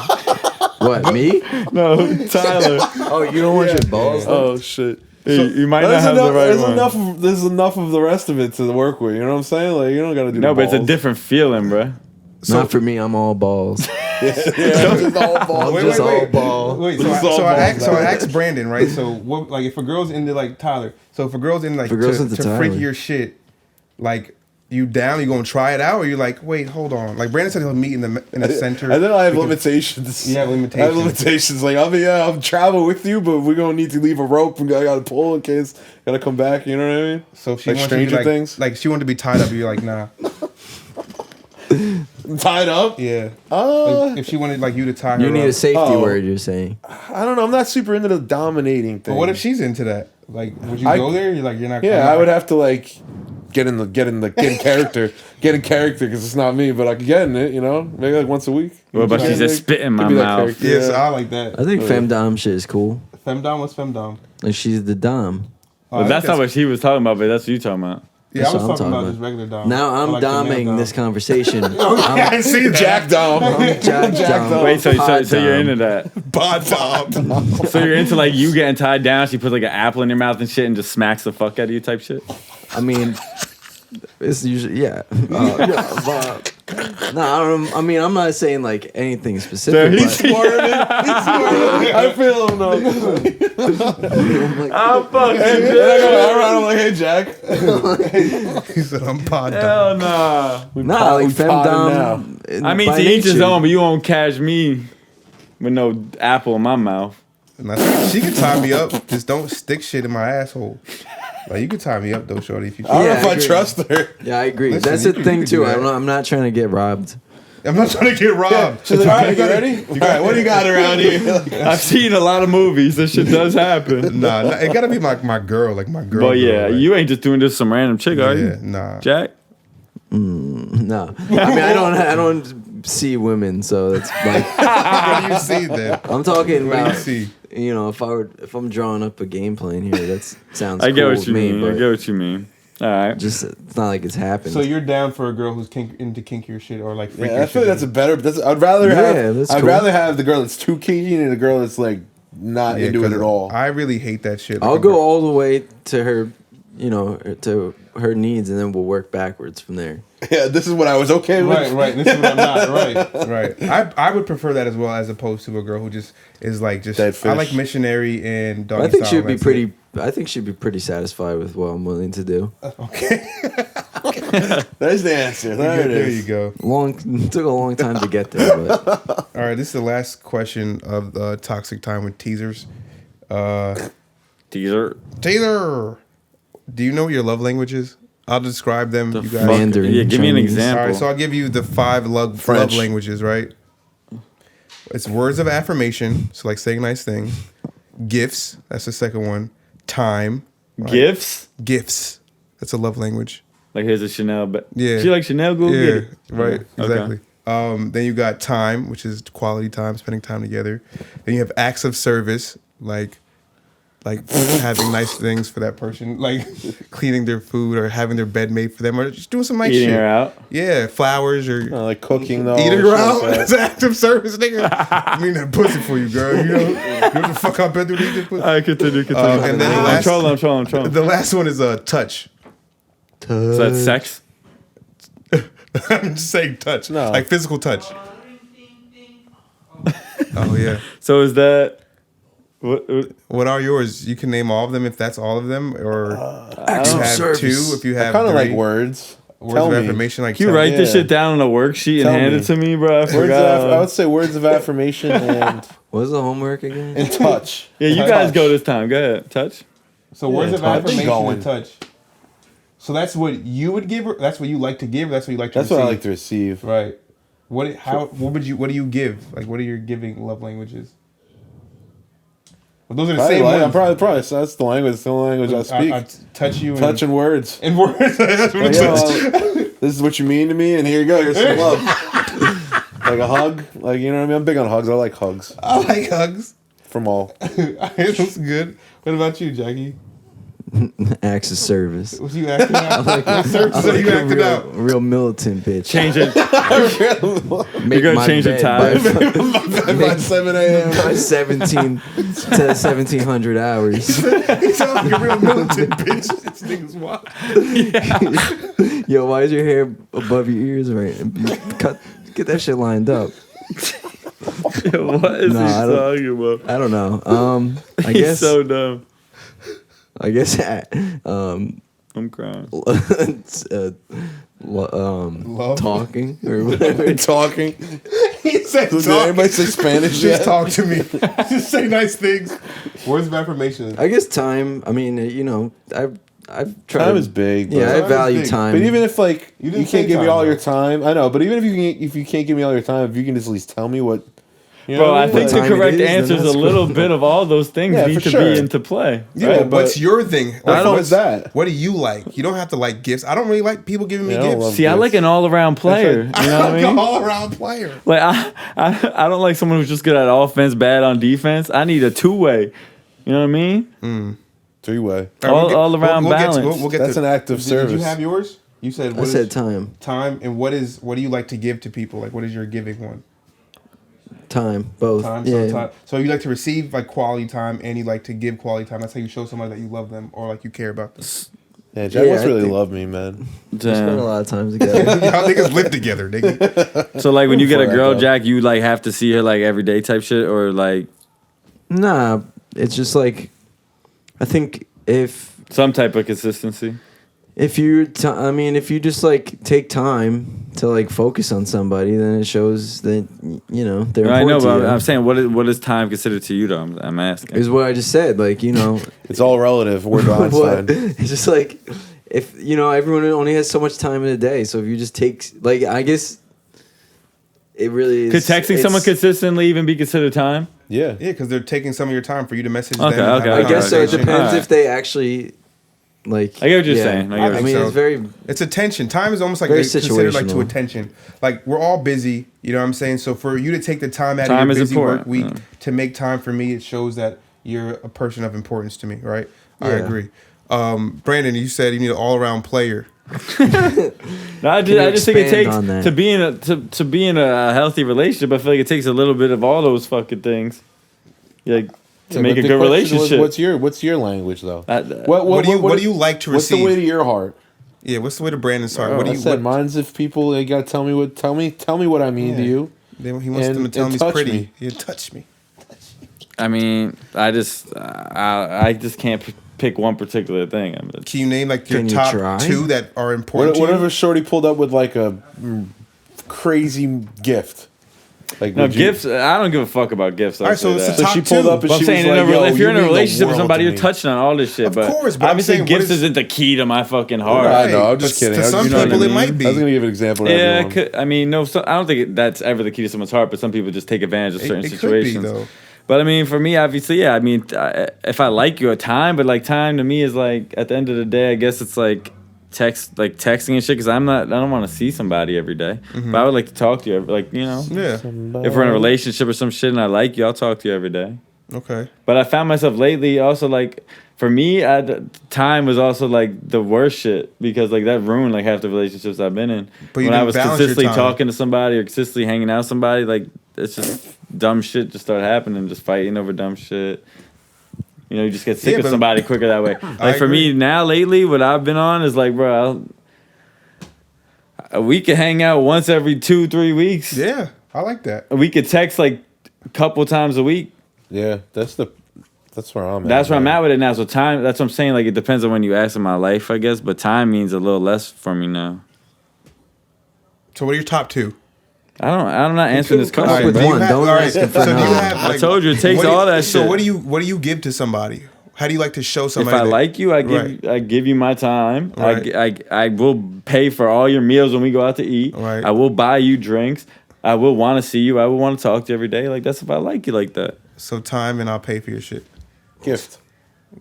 What, me? No, Tyler. Oh, you don't want your balls? Oh shit. You might not have the right there's one. there's enough of the rest of it to work with. You know what I'm saying? Like you don't gotta do. No, the but it's a balls. different feeling, bro. Not for me. I'm all balls. Yeah, it's all balls. Wait, just wait, all wait. ball. Wait, It's all so I balls. asked Brandon, right? So what, like, if a girl's into like Tyler, so if a girl's into like If a girl's to into Tyler. freakier shit, like you down, you gonna try it out, or you like, wait, hold on. Like Brandon said, he'll meet in the center. And then I have We can- limitations. You have I have limitations. limitations. Like I'll travel with you, but we're gonna need to leave a rope and I gotta pull in case gotta come back. You know what I mean? So if she Like wants you to be Stranger like, Things? like she wanted to be tied up, you're like, nah, Tied up. yeah. Like, if she wanted like you to tie her You need up. a safety Oh. word. You're saying. I don't know. I'm not super into the dominating thing. But what if she's into that? Like, would you I- go there? You're like, you're not. Yeah, I would have to like get in character because it's not me, but I could get in it. You know, maybe like once a week. What about she just spit in my Could be that mouth? character. Yes, I like that. I think femdom shit is cool. Femdom, what's femdom? Like she's the dom. Oh, But I that's think not what she was talking about. But that's what you talking about. Yeah, I That's was what I'm talking about talking just regular dom. Now I I'm like the male doming dom. this conversation. I see that. Jack Dom. I'm Jack Dom. Wait, so Pod you're dom. into that? Bod dom. So you're into like you getting tied down? She puts like an apple in your mouth and shit, and just smacks the fuck out of you type shit. I mean, it's usually yeah. No, I don't. I mean, I'm not saying like anything specific. He's But I feel him though. I'm fucking I run him like, hey Jack. He said, I'm pod dom. hell nah. nah, like we potting femdom. I mean, by to each his nature. own, but you won't catch me with no apple in my mouth. Now, she can tie me up. Just don't stick shit in my asshole. Like, you can tie me up, though, shorty, if you I don't know Yeah, if I I agree. trust her. Yeah, I agree. Listen, That's you the can- thing you can do too. that. I'm not trying to get robbed. I'm not trying to get robbed. She's like, all right, you ready? All right, what do you got around here? I've seen a lot of movies. This shit does happen. Nah, it gotta be my girl, like my girl. But yeah, like, you ain't just doing this some random chick, are yeah, you, nah. Jack? No, I mean I don't see women, so it's like What do you see then? I'm talking What do you about. see? You know, if I'm drawing up a game plan here, that sounds. I get cool what with you me, mean. I but get what you mean. All right. Just it's not like it's happened. So you're down for a girl who's into kinkier shit or like freakier Yeah, I feel shit? like that's a better. I'd rather that's I'd cool. rather have the girl that's too kinky than the girl that's like not Yeah, into it 'cause at all. I really hate that shit. I'll Like, go all the way to her, to her needs, and then we'll work backwards from there. Yeah, this is what I was okay with. Right. This is what I'm not. Right. I would prefer that as well, as opposed to a girl who just is like just. Dead I like fish. missionary and doggy I think style, she'd be that's pretty. it. I think she'd be pretty satisfied with what I'm willing to do. There's the answer. There it There is. you go. Took a long time to get there, but All right, this is the last question of the toxic time with teasers. Teaser. Taylor, do you know what your love language is? I'll describe them. The You fuck? guys. Mandarin, Yeah, give me an Chinese. All example. right, so I'll give you the 5 love French. languages, right? It's words of affirmation, so like saying nice things. Gifts, that's the second one. Time. Gifts. Gifts, that's a love language. Like here's a Chanel, but Yeah. she like Chanel. Go get Yeah, it. right, Okay. exactly. Then you got time, which is quality time, spending time together. Then you have acts of service, like having nice things for that person, like cleaning their food or having their bed made for them, or just doing some nice Eating shit. her out. Yeah, flowers or Like cooking though. eating and her shit out. like That's that. an act of service, nigga. I mean that pussy for you, girl. You know what the fuck I've been through to eat this pussy. All right, continue. And then the I'm last- trolling. The last one is touch. So that's sex. I'm just saying touch, No. like physical touch. Oh yeah. So is that what? What are yours? You can name all of them if that's all of them, or acts you of have service. 2 if you have Kind of 3. like words. Words Tell of me. affirmation, like Can you tell- write this Yeah. shit down on a worksheet and Tell hand me. it to me, bro? I Words forgot. I would say words of affirmation and what was the homework again? and touch. Yeah, you guys go this time. Go ahead. Touch. So words of touch. affirmation Going. and touch. So that's what you would give her. That's what you like to give. That's what you like to That's receive. what I like to receive. Right. What do you give? Like, what are your giving love languages? Well, those are the Probably same like, ones. I'm probably that's the language. It's the only language I speak. I touch you Touch and words. and words. That's what Like, it yo, says. this is what you mean to me, and here you go. Here's some love. Like a hug. Like, you know what I mean? I'm big on hugs. I like hugs I like hugs. from all. That's good. What about you, Jackie? Acts of service. Was you acting out? What services I'm are you like a acting real, out? real militant bitch. Change it. Make You're gonna my change the bed time. By 7 a.m. by 17 to 1700 hours. You sound like a real militant bitch. This nigga's wild. Yo, why is your hair above your ears right? Get that shit lined up. What is No, he I don't- talking about? I don't know. I He's guess. so dumb. I guess. I'm crying. Love. Talking or whatever. Talking. He said Did talk. anybody say Spanish Just yet? talk to me. Just say nice things. Words of affirmation. I guess time. I mean, I've tried. Time is big. Bro. Yeah, I Time is value big. time. But even if like You you, didn't say can't give me time, all though. your time, I know. But even if you can't give me all your time, if you can just at least tell me what. You know Bro, what I mean? think the time it correct is, then answer is a that's little cool. bit of all those things Yeah, need for to sure. be into play. Yeah, Right, but what's but- your thing? What Like, is that? What do you like? You don't have to like gifts. I don't really like people giving me Yeah, I don't gifts. love See, I like an all-around player. You know what I I'm mean? an all-around player. Like I don't like someone who's just good at offense, bad on defense. I need a two-way. You know what I mean? Three-way. All around balance. We'll get That's to, an act of Did service. you have yours? You said I what said is time. time, and what do you like to give to people? Like, what is your giving one? Time. Both. Time. Yeah. So time. So you like to receive like quality time, and you like to give quality time. That's how you show somebody that you love them or like you care about them. Yeah, Jack Yeah, must I really think- love me, man. We spent a Damn. lot of time together. Y'all niggas live together, nigga. So like when you get a For that, girl, though. Jack, you like have to see her like every day type shit, or like Nah, it's just like I think if some type of consistency. if you just like take time to like focus on somebody, then it shows that they're I know, important but to you. I'm saying what is time considered to you though? I'm asking. Is what I just said. Like It's all relative. Word to what? Einstein. It's just like if everyone only has so much time in a day. So if you just take like I guess it really is. Could texting someone consistently even be considered time? Yeah. Yeah, because they're taking some of your time for you to message Okay, them. and okay, have a I guess so. It conversation. depends Alright. if they actually like. I get what you're yeah. saying. I get what I you're mean, saying. it's very. It's attention. Time is almost like Very considered like to situational. attention. Like we're all busy, you know what I'm saying? So for you to take the time out Time of is your busy work important, week yeah. to make time for me, it shows that you're a person of importance to me, right? I Yeah. agree. Brandon, you said you need an all-around player. No, I just think it expand takes on that? to be in a healthy relationship. I feel like it takes a little bit of all those fucking things, like to make a good relationship. What's your language though? What do you like to What's receive? the way to your heart? Yeah, what's the way to Brandon's heart? Oh, What do I you? said What, mine's if people they gotta tell me what I mean to you. Then he wants and- them to tell him and he's touch pretty. me. Yeah, touch me. I mean, I just can't pick one particular thing. Can you name like your Can you top try? 2 that are important to you? Whatever shorty pulled up with like a crazy gift. Like No would you- gifts. I don't give a fuck about gifts. All right, so it's the So top she pulled 2. up and But I'm she saying was like, yo, if you're in a you mean the relationship with world somebody, to you're me. touching on all this shit. Of but course, but I'm obviously saying, what gifts is- isn't the key to my fucking heart. I know, I'm just But kidding. To some You know what people, I it mean? might be. I was gonna give an example. To Yeah, everyone. I mean, no, I don't think that's ever the key to someone's heart. But some people just take advantage of certain It could be, situations. though. But I mean, for me, obviously, yeah. I mean, if I like you at time, but like time to me is like at the end of the day, I guess it's like texting and shit. Because I don't want to see somebody every day. But I would like to talk to you, like Yeah. If we're in a relationship or some shit and I like you, I'll talk to you every day. Okay. But I found myself lately also like, for me, time was also like the worst shit because like that ruined like half the relationships I've been in. But you when I didn't was balance your consistently time. talking to somebody or consistently hanging out with somebody, like it's just dumb shit just started happening, just fighting over dumb shit. You know, you just get sick Yeah, of but- somebody quicker that way. Like for agree. me now lately, what I've been on is like, bro, we could hang out once every 2-3 weeks. Yeah, I like that. We could text like a couple times a week. Yeah, that's where I'm at. That's where I'm man. at with it now. So time, that's what I'm saying. Like it depends on when you ask in my life, I guess. But time means a little less for me now. So what are your top 2? I'm not answering this come up question. with bro. one. Don't ask him for so do you none. have, I told you, it takes what do all that So shit. what do you give to somebody? How do you like to show If somebody? I that- like you, Right. I give you my time. Right. I will pay for all your meals when we go out to eat. Right. I will buy you drinks. I will want to see you. I will want to talk to you every day. Like that's if I like you like that. So time and I'll pay for your shit. Gift.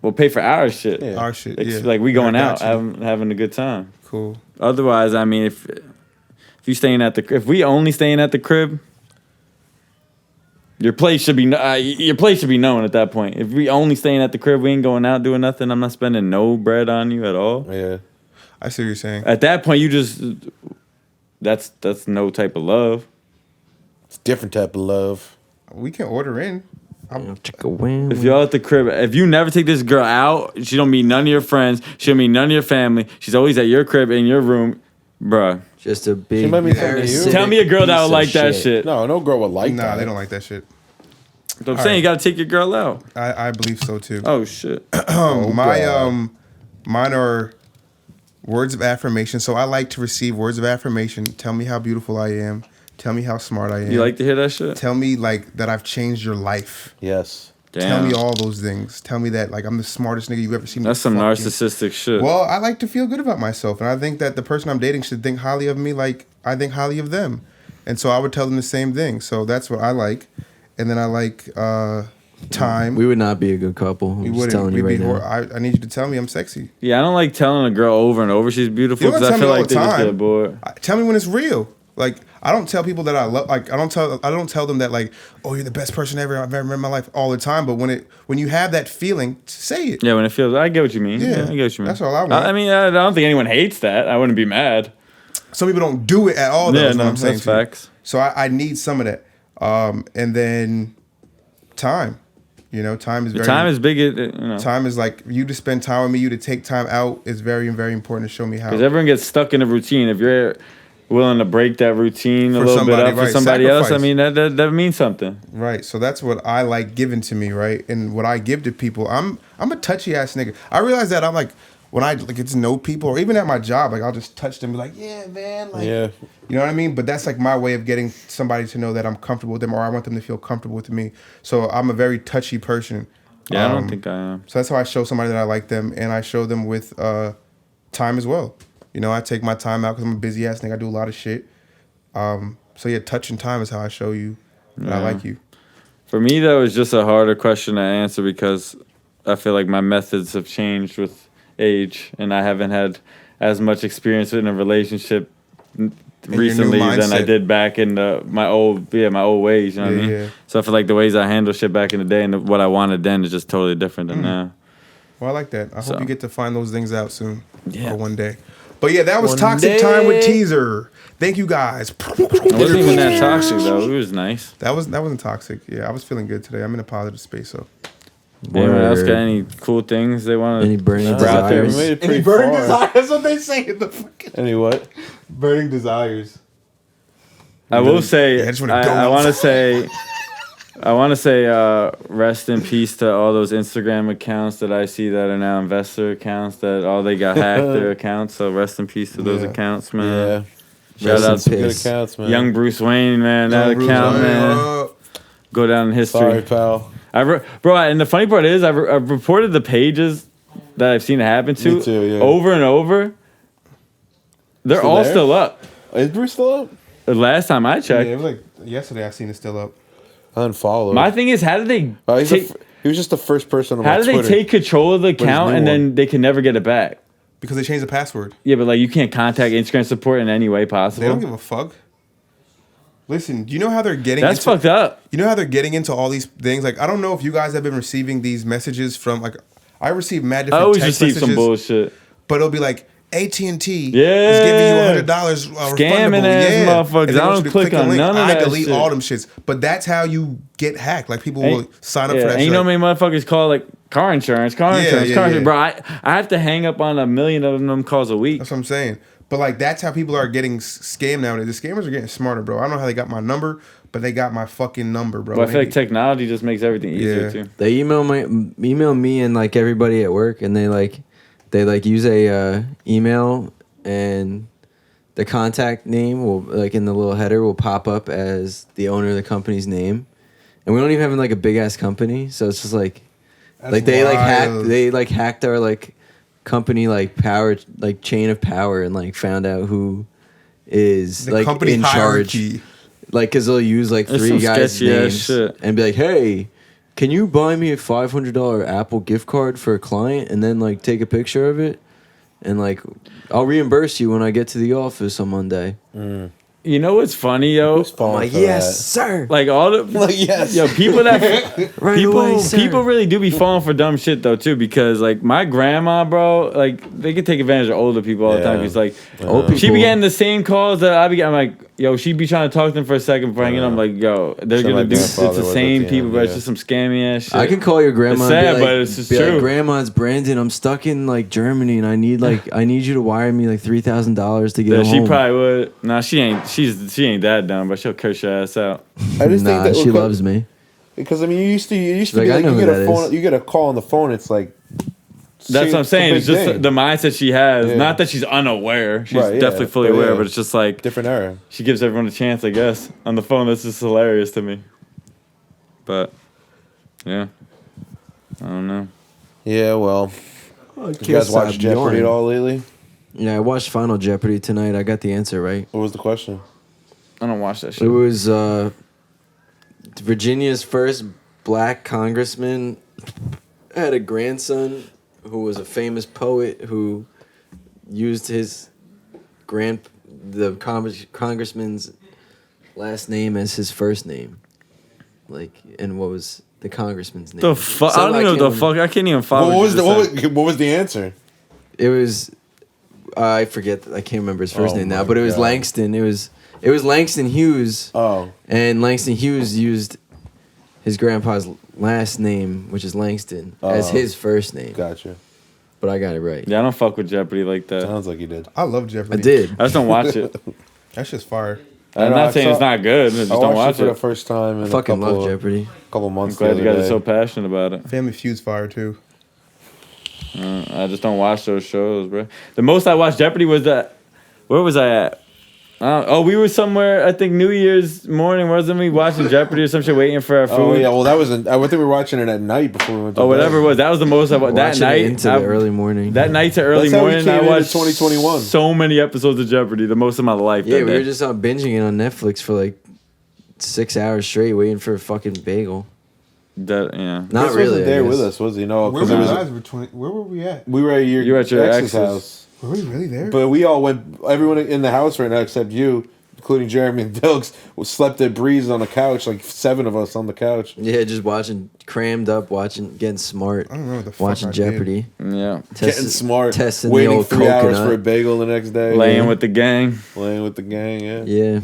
We'll pay for our shit. Yeah. Our shit. It's Yeah. like we going I out, got you. having a good time. Cool. Otherwise, I mean, if you staying at if we only staying at the crib, your place should be known at that point. If we only staying at the crib, we ain't going out doing nothing. I'm not spending no bread on you at all. Yeah. I see what you're saying. At that point, you just that's no type of love. It's a different type of love. We can order in. If y'all at the crib, if you never take this girl out, she don't meet none of your friends. She don't meet none of your family. She's always at your crib in your room, bruh. Just a big. might be talking to you. Tell me a girl that would like that shit. No girl would like that. Nah, they don't like that shit. So I'm saying you gotta take your girl out. I believe so too. Oh shit. Mine are words of affirmation. So I like to receive words of affirmation. Tell me how beautiful I am. Tell me how smart I am. You like to hear that shit? Tell me like that I've changed your life. Yes. Damn. Tell me all those things. Tell me that like I'm the smartest nigga you've ever seen. That's some Fuck you. narcissistic shit. Well, I like to feel good about myself, and I think that the person I'm dating should think highly of me, like I think highly of them, and so I would tell them the same thing. So that's what I like, and then I like time. We would not be a good couple. I'm just telling you We'd right be now. I need you to tell me I'm sexy. Yeah, I don't like telling a girl over and over she's beautiful You don't because I tell me feel all like the they just time. get bored. Tell me when it's real. Like I don't tell people that I love. Like I don't tell them that like, oh, you're the best person I've ever met in my life all the time. But when you have that feeling, say it. Yeah, when it feels, I get what you mean. Yeah, I get what you mean. that's all I want. I mean, I don't think anyone hates that. I wouldn't be mad. Some people don't do it at all. Though, Yeah, is what no, I'm saying that's to you. facts. So I need some of that. And then time. You know, time is very Time is big. You know, time is like you to spend time with me, you to take time out is very, very important to show me how. because everyone gets stuck in a routine. If you're willing to break that routine a For little bit somebody, up for right, somebody else, I sacrifice. mean that means something. Right. So that's what I like given to me, right? And what I give to people. I'm a touchy ass nigga. I realize that I'm like when I like get to know people or even at my job, like I'll just touch them and be like, yeah, man, like Yeah. you know what I mean? But that's like my way of getting somebody to know that I'm comfortable with them or I want them to feel comfortable with me. So I'm a very touchy person. Yeah, I don't think I am. So that's how I show somebody that I like them, and I show them with time as well. You know, I take my time out because I'm a busy ass nigga. I do a lot of shit. So yeah, touch and time is how I show you that I like you. For me, that was just a harder question to answer because I feel like my methods have changed with age, and I haven't had as much experience in a relationship recently than I did back in my old ways. You know what I mean? Yeah. So I feel like the ways I handle shit back in the day and what I wanted then is just totally different than now. Well, I like that. I So. hope you get to find those things out soon. Yeah. Or one day. But yeah, that was One Toxic day. Time with Teaser. Thank you guys. It wasn't even that toxic though. It was nice. That wasn't toxic. Yeah, I was feeling good today. I'm in a positive space. So Anyone else got Word. any cool things they want Any burning Nah, I think we desires? made it pretty far. That's what they say in the fucking Any what? burning desires. I will say, Yeah, I just wanna go. I want to say, rest in peace to all those Instagram accounts that I see that are now investor accounts that they got hacked their accounts. So rest in peace to those Yeah. accounts, man. Yeah. Shout out Rest in to Good peace. accounts, man. young Bruce Wayne, man. That Bruce account, Wayne, man, go down in history. Sorry, pal. Bro, and the funny part is, I've reported the pages that I've seen it happen to Me too, yeah. over and over. They're Still all there? still up. Is Bruce still up? The last time I Yeah, checked. it was like yesterday. I seen it still up. Unfollowed. My thing is, how did they he was just the first person on how my do they Twitter. take control of the account new and one? then they can never get it back? Because they changed the password. Yeah, but like you can't contact Instagram support in any way They don't possible. give a fuck. Listen, you know how they're getting That's into, fucked up. You know how they're getting into all these things? Like, I don't know if you guys have been receiving these messages from, like, I receive mad I different always text receive some messages, bullshit. but it'll be like, AT&T Yeah. is giving you $100 Scamming refundable. ass motherfuckers. And they I want don't you to click a on link. none of I that delete shit. all them shits. But that's how you get hacked. Like, people will sign up for that And shit. you know how like, many motherfuckers call like car insurance, car Yeah, insurance, yeah, car yeah. insurance. Bro, I have to hang up on 1 million of them calls a week. That's what I'm saying. But like that's how people are getting scammed nowadays. The scammers are getting smarter, bro. I don't know how they got my number, but they got my fucking number, bro. But I feel like Maybe- technology just makes everything easier Yeah. too. They email me and like everybody at work, and they use a email, and the contact name will like in the little header will pop up as the owner of the company's name, and we don't even have like a big ass company, so it's just like That's like they wild. hacked our like company like power like chain of power and like found out who is the like company in charge. hierarchy. Like, cause they'll use like That's 3 some guys' sketchy ass names shit. and be like, "Hey, can you buy me a $500 Apple gift card for a client?" And then like take a picture of it, and like I'll reimburse you when I get to the office on Monday. You know what's funny, yo? Who's falling I'm like, for yes, sir. Like all the Like, yes. yo people that Right people away, sir. people really do be falling for dumb shit though too, because like my grandma, bro, like they can take advantage of older people all the time. Yeah. It's like Old people. she be getting the same calls that I be getting. I'm like, yo, she be trying to talk to them for a second before hanging up. I'm like, yo, they're So gonna my do it's grandfather the was same at the people, end, but it's yeah. just some scammy ass shit. I can call your grandma. It's and sad, be like, but it's just be like, true. Grandma, it's Brandon. I'm stuck in like Germany, and I need you to wire me like $3,000 to get Yeah, she home. probably would. Nah, she ain't that dumb, but she'll curse your ass out. I just Nah, think that she loves me. because I mean you used to like, be I like know you who get that a phone is. you get a call on the phone, it's like That's what I'm saying. a It's big just thing. the mindset she has. Yeah. Not that she's unaware. She's Right, yeah. definitely fully But aware, yeah. but it's just like different era. she gives everyone a chance, I guess. On the phone, that's just hilarious to me. But yeah, I don't know. Yeah, well, you guys watch Jeopardy at all lately? Yeah, I watched Final Jeopardy tonight. I got the answer right. What was the question? I don't watch that It shit. was Virginia's first black congressman had a grandson who was a famous poet who used the congressman's last name as his first name. Like, and what was the congressman's name? The fuck? I Something don't even know can't the fuck. I can't even follow. What was the answer? It was I forget. I can't remember his first Oh name now, my but it was God. Langston. It was Langston Hughes. Oh, And Langston Hughes used his grandpa's last name, which is Langston, as Oh. his first name. gotcha. But I got it right. Yeah, I don't fuck with Jeopardy like that. Sounds like you did. I love I Jeopardy. did. I just don't watch it. That's just fire. I I'm know, not I saying saw- it's not good. I just I don't watched watch it for the it. first time in I fucking a couple, love Jeopardy. couple I'm months. glad the you other guys are so day. passionate about it. Family Feud's fire too. I just don't watch those shows, bro. The most I watched Jeopardy was that. Where was I at? We were somewhere. I think New Year's morning, wasn't we? Watching Jeopardy or some shit, waiting for our food. Oh yeah, well that was. I think we were watching it at night before we went to Or whatever it bed. was. That was the most I watched. That Watching it night, into the early morning. That night to early That's how we morning, came I into watched 2021. so many episodes of Jeopardy. The most of my life. Yeah, that we day. were just out binging it on Netflix for like 6 hours straight, waiting for a fucking bagel. That, yeah. Not Chris really. wasn't I there guess. with us, was he? No, Where because were it you was. guys? Where were we at? We were at your. You were at your ex's ex's. house. Were we really there? But we all went. Everyone in the house right now except you including Jeremy and Dilks, slept at Breeze on the couch, like 7 of us on the couch. Yeah, just crammed up, getting smart. I don't know what the fuck watching I Jeopardy. Yeah. Getting smart. testing the waiting old 3 hours coconut. for a bagel the next day. Laying with the gang. Laying with the gang, yeah. Yeah.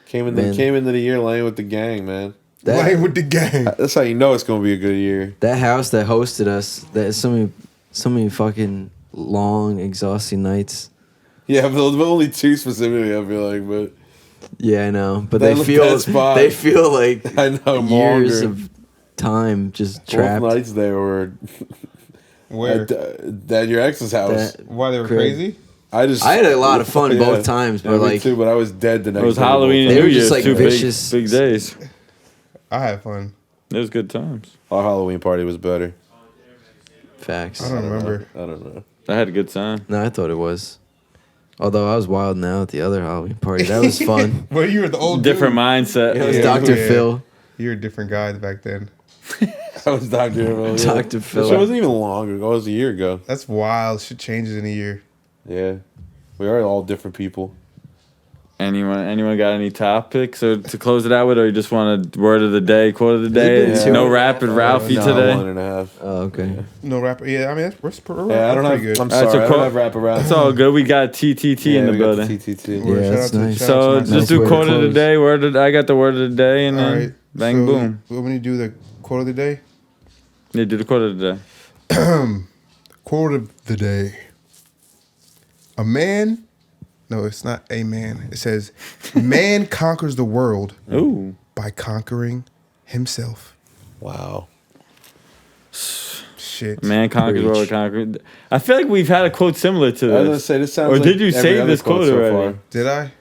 Came Man. into the year laying with the gang, man. Playing with the gang. That's how you know it's gonna be a good year. That house that hosted us, that is so many fucking long, exhausting nights. Yeah, but only 2 specifically, I feel like, but Yeah, I know, but That was the best spot. they feel like I know years longer. of time just Both trapped. nights they were Where? at your ex's house. That- Why they were Crazy. crazy? I had a lot of fun both times, but me like too, but I was dead the next It was day. Halloween and They New were Year's, just, like, 2 vicious. big days. I had fun. It was good times. Our Halloween party was better. Facts. I don't remember. I don't know. I had a good time. No, I thought it was. Although I was wild now at the other Halloween party. That was fun. Well, you were the old Different dude. mindset. It was Yeah, Dr. yeah. Phil. You were a different guy back then. I was Dr. Phil. Yeah. Dr. Phil. It wasn't even long ago. It was a year ago. That's wild. Shit changes in a year. Yeah. We are all different people. Anyone got any topics or to close it out with, or you just want a word of the day, quote of the day? been two No and a rapid Ralphie No, today. 1.5. Oh, okay. No rapper. Yeah, I mean, we're Yeah, I don't have. pretty good. I'm All right, sorry. so I quote- don't have rap around. It's all good. We got TTT in the we got building. TTT. Word. Yeah, Shout that's out to- nice. shout out So to my just Nice do way to quote of the close. day. I got the word of the day, and All then right. bang so, boom. When you do the quote of the day? Yeah, do the quote of the day. Quote of the day. A man. No, it's not a man. It says, "Man conquers the world Ooh, by conquering himself." Wow. Shit. man conquers Preach. world conquer. I feel like we've had a quote similar to I was gonna this. say this sounds. Or like did you every say other this quote so already? far. Did I?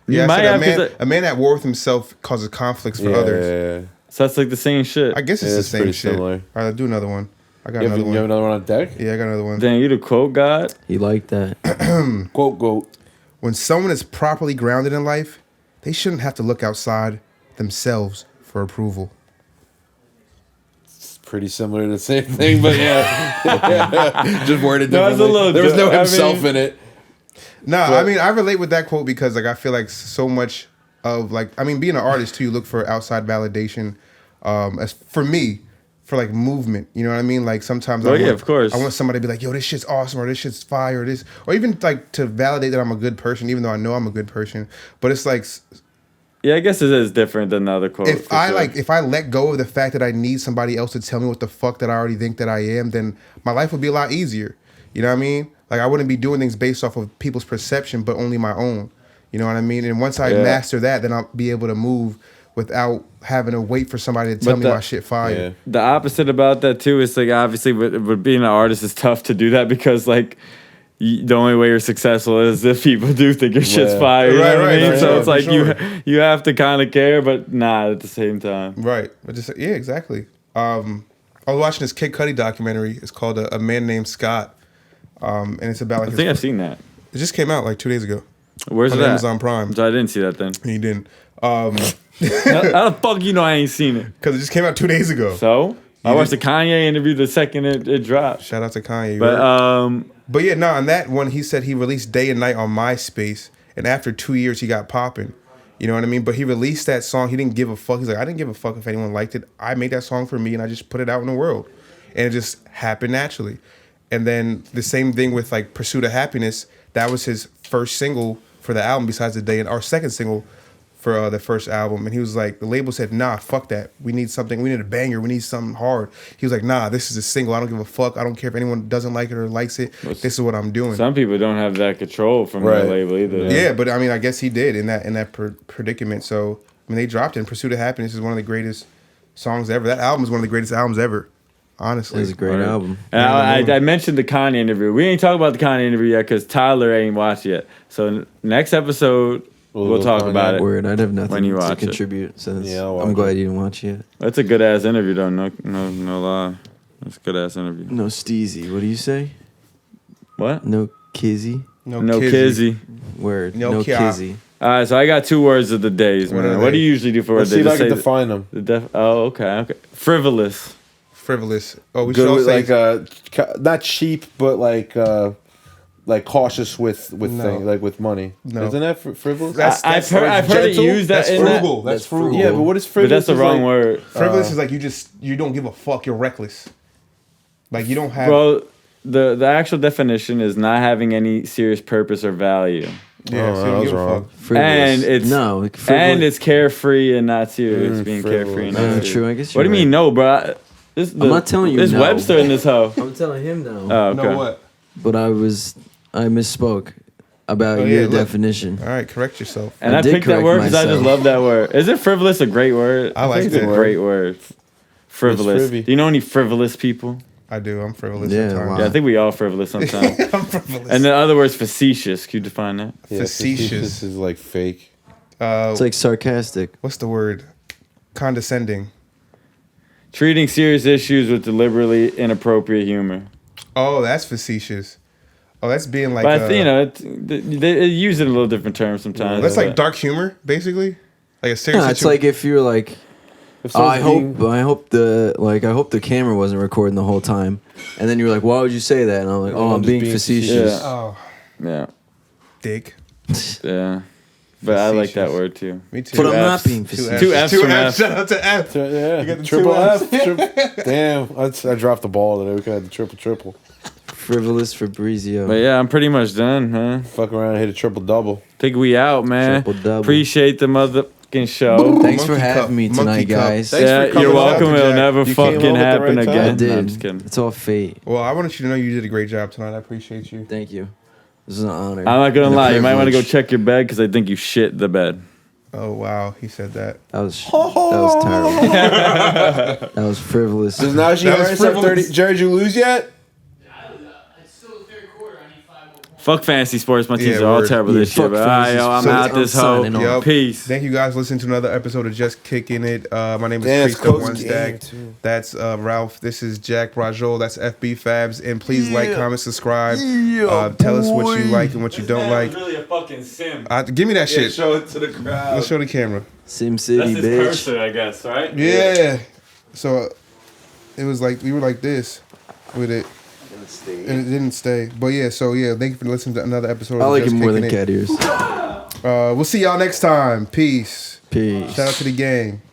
You I might said have, 'cause a man at war with himself causes conflicts for Yeah, others. yeah, yeah. So that's like the same shit. I guess it's Yeah, the it's same pretty shit. similar. All right, I'll do another one. I got You have another one. another one on deck? Yeah, I got another one. Damn, you the quote god? He liked that. Quote. When someone is properly grounded in life, they shouldn't have to look outside themselves for approval. It's pretty similar to the same thing, but yeah. Just worded No, it's a differently. little There was no di- I himself mean- in it. No, But- I mean, I relate with that quote because, like, I feel like so much of, like, I mean, being an artist too, you look for outside validation. As for me, for like movement, you know what I mean? Like sometimes, Oh, yeah, of course. I want somebody to be like, "Yo, this shit's awesome," or "This shit's fire," or this, or even like to validate that I'm a good person, even though I know I'm a good person. But it's like, Yeah, I guess it is different than the other quote. if for I sure. like, if I let go of the fact that I need somebody else to tell me what the fuck that I already think that I am, then my life would be a lot easier. You know what I mean? Like I wouldn't be doing things based off of people's perception, but only my own. You know what I mean? And once I Yeah. master that, then I'll be able to move without having to wait for somebody to tell But me that- my shit fire. Yeah. The opposite about that too is like obviously with being an artist it's tough to do that because like the only way you're successful is if people do think your shit's Yeah. fire. You Right, know what I right, mean? for So sure, it's like for sure. you have to kind of care, but not at the same time. Right. But just yeah, exactly. I was watching this Kid Cudi documentary. It's called A Man Named Scott. And it's about like I think I've seen that. it just came out like 2 days ago. Where's On it at? Amazon Prime. So I didn't see that then. And he didn't. How the fuck you know I ain't seen it? Because it just came out 2 days ago. So I You watched the didn't- Kanye interview the second it dropped. Shout out to Kanye. But But yeah, no, on that one, he said he released Day and Night on MySpace. And after 2 years, he got popping. You know what I mean? But he released that song. He didn't give a fuck. He's like, I didn't give a fuck if anyone liked it. I made that song for me and I just put it out in the world. And it just happened naturally. And then the same thing with like Pursuit of Happiness. That was his first single for the album besides the Day and our second single for the first album. And he was like, the label said, nah, fuck that. We need something. We need a banger. We need something hard. He was like, nah, this is a single. I don't give a fuck. I don't care if anyone doesn't like it or likes it. This is what I'm doing. some people don't have that control from Right. the label either. Yeah, but I mean, I guess he did in that predicament. So I mean, they dropped it. And Pursuit of Happiness is one of the greatest songs ever. That album is one of the greatest albums ever. Honestly, It was a great Right. album. And I mentioned the Kanye interview. We ain't talking about the Kanye interview yet because Tyler ain't watched yet. So next episode we'll talk Kanye. about it. Word, I'd have nothing When you to watch it. contribute since Yeah, I'll watch I'm glad it. you didn't watch it. That's a good ass interview though. No lie. That's a good ass interview. No steezy. What do you say? What? No kizzy. No kizzy. Word. No No, kia. kizzy. All right, so I got 2 words of the days, What man. are What they? do you usually do for Let's a see day? if I Just can say define them. oh, okay. Frivolous. Oh, we should Good all with say like not cheap, but like like cautious with No. things, like with money. No. Isn't that frivolous? I've heard it gentle? used that That's in that. frugal. That's frugal. Yeah, but what is But frivolous? that's the is wrong like, word. Frivolous is like you don't give a fuck. You're reckless. Like you don't have. Bro, the actual definition is not having any serious purpose or value. Yeah, Oh, so you that don't was give a wrong. fuck. Frivolous. And it's no, and frivolous. it's carefree and not serious. Being frivolous. carefree and not serious. True. I guess. What do you you're mean right. no, bro? I'm not telling you There's no. Webster in this hoe. I'm telling him no. Oh, okay. Know what? But I misspoke about Oh, your yeah, look. definition. All right, correct yourself. And I I did picked that correct word because I just myself. love that word. Isn't frivolous a great word? I like think it's that a great word. Frivolous. frivy. Do you know any frivolous people? I do. I'm frivolous Yeah, sometimes. wow. Yeah, I think we all frivolous sometimes. I'm frivolous. And the other word's facetious. Can you define that? Yeah, Facetious. This is like fake. It's like sarcastic. What's the word? Condescending. Treating serious issues with deliberately inappropriate humor. Oh, that's facetious. Oh, that's being like. But I think, you know, they use it in a little different terms sometimes. that's like but- dark humor, basically. Like a serious. No, it's like if you're like, If oh, I someone's hope the camera wasn't recording the whole time, and then you're like, why would you say that? And I'm like, oh, I'm just being being facetious. Yeah. Oh, Yeah, dick. yeah. But I like that Facetious. word too. Me too. But I'm not Fs. being Two facetious. Two Fs Two from Fs. F. Shout out to F. Yeah, got the triple two F. Damn, I dropped the ball today. We could have the triple. Frivolous Fabrizio. But yeah, I'm pretty much done, man. Fuck around and hit a triple double. Think we out, man. Triple-double. Appreciate the motherfucking show. Thanks for Monkey having cup. me Monkey tonight, cup. guys. Thanks Yeah, for coming you're out, welcome. It'll Jack. never You came fucking home at the happen right time. again. I No, did. I'm just kidding. It's all fate. Well, I wanted you to know you did a great job tonight. I appreciate you. Thank you. This is an honor. I'm not gonna and a lie. You might want to go privilege. check your bed because I think you shit the bed. Oh wow, he said that. That was terrible. That was frivolous. So now she That heard was herself frivolous. 30. Jared, you lose yet? It's still the third quarter. I need 5 more points. Fuck fantasy sports. My teams Yeah, are all word. terrible Yeah, this year. fuck But all right, fantasy yo, I'm sports. out this I'm hoe. signing off. Yup. Peace. Thank you guys for listening to another episode of Just Kicking It. My name is Damn, it's Cristo close One game, Stack. too. That's Ralph. This is Jack Braciola. That's FB Fabs. And please like, comment, subscribe. Tell us what you like and what you don't like. really a fucking sim. Give me that shit. show it to the crowd. Let's show the camera. Sim City, That's his bitch. cursor, I guess, right? Yeah. So it was like we were like this with it, and it didn't stay. But yeah, so yeah, thank you for listening to another episode. I of like it Just more than Kicking cat ears. We'll see y'all next time. Peace. Peace. Shout out to the gang.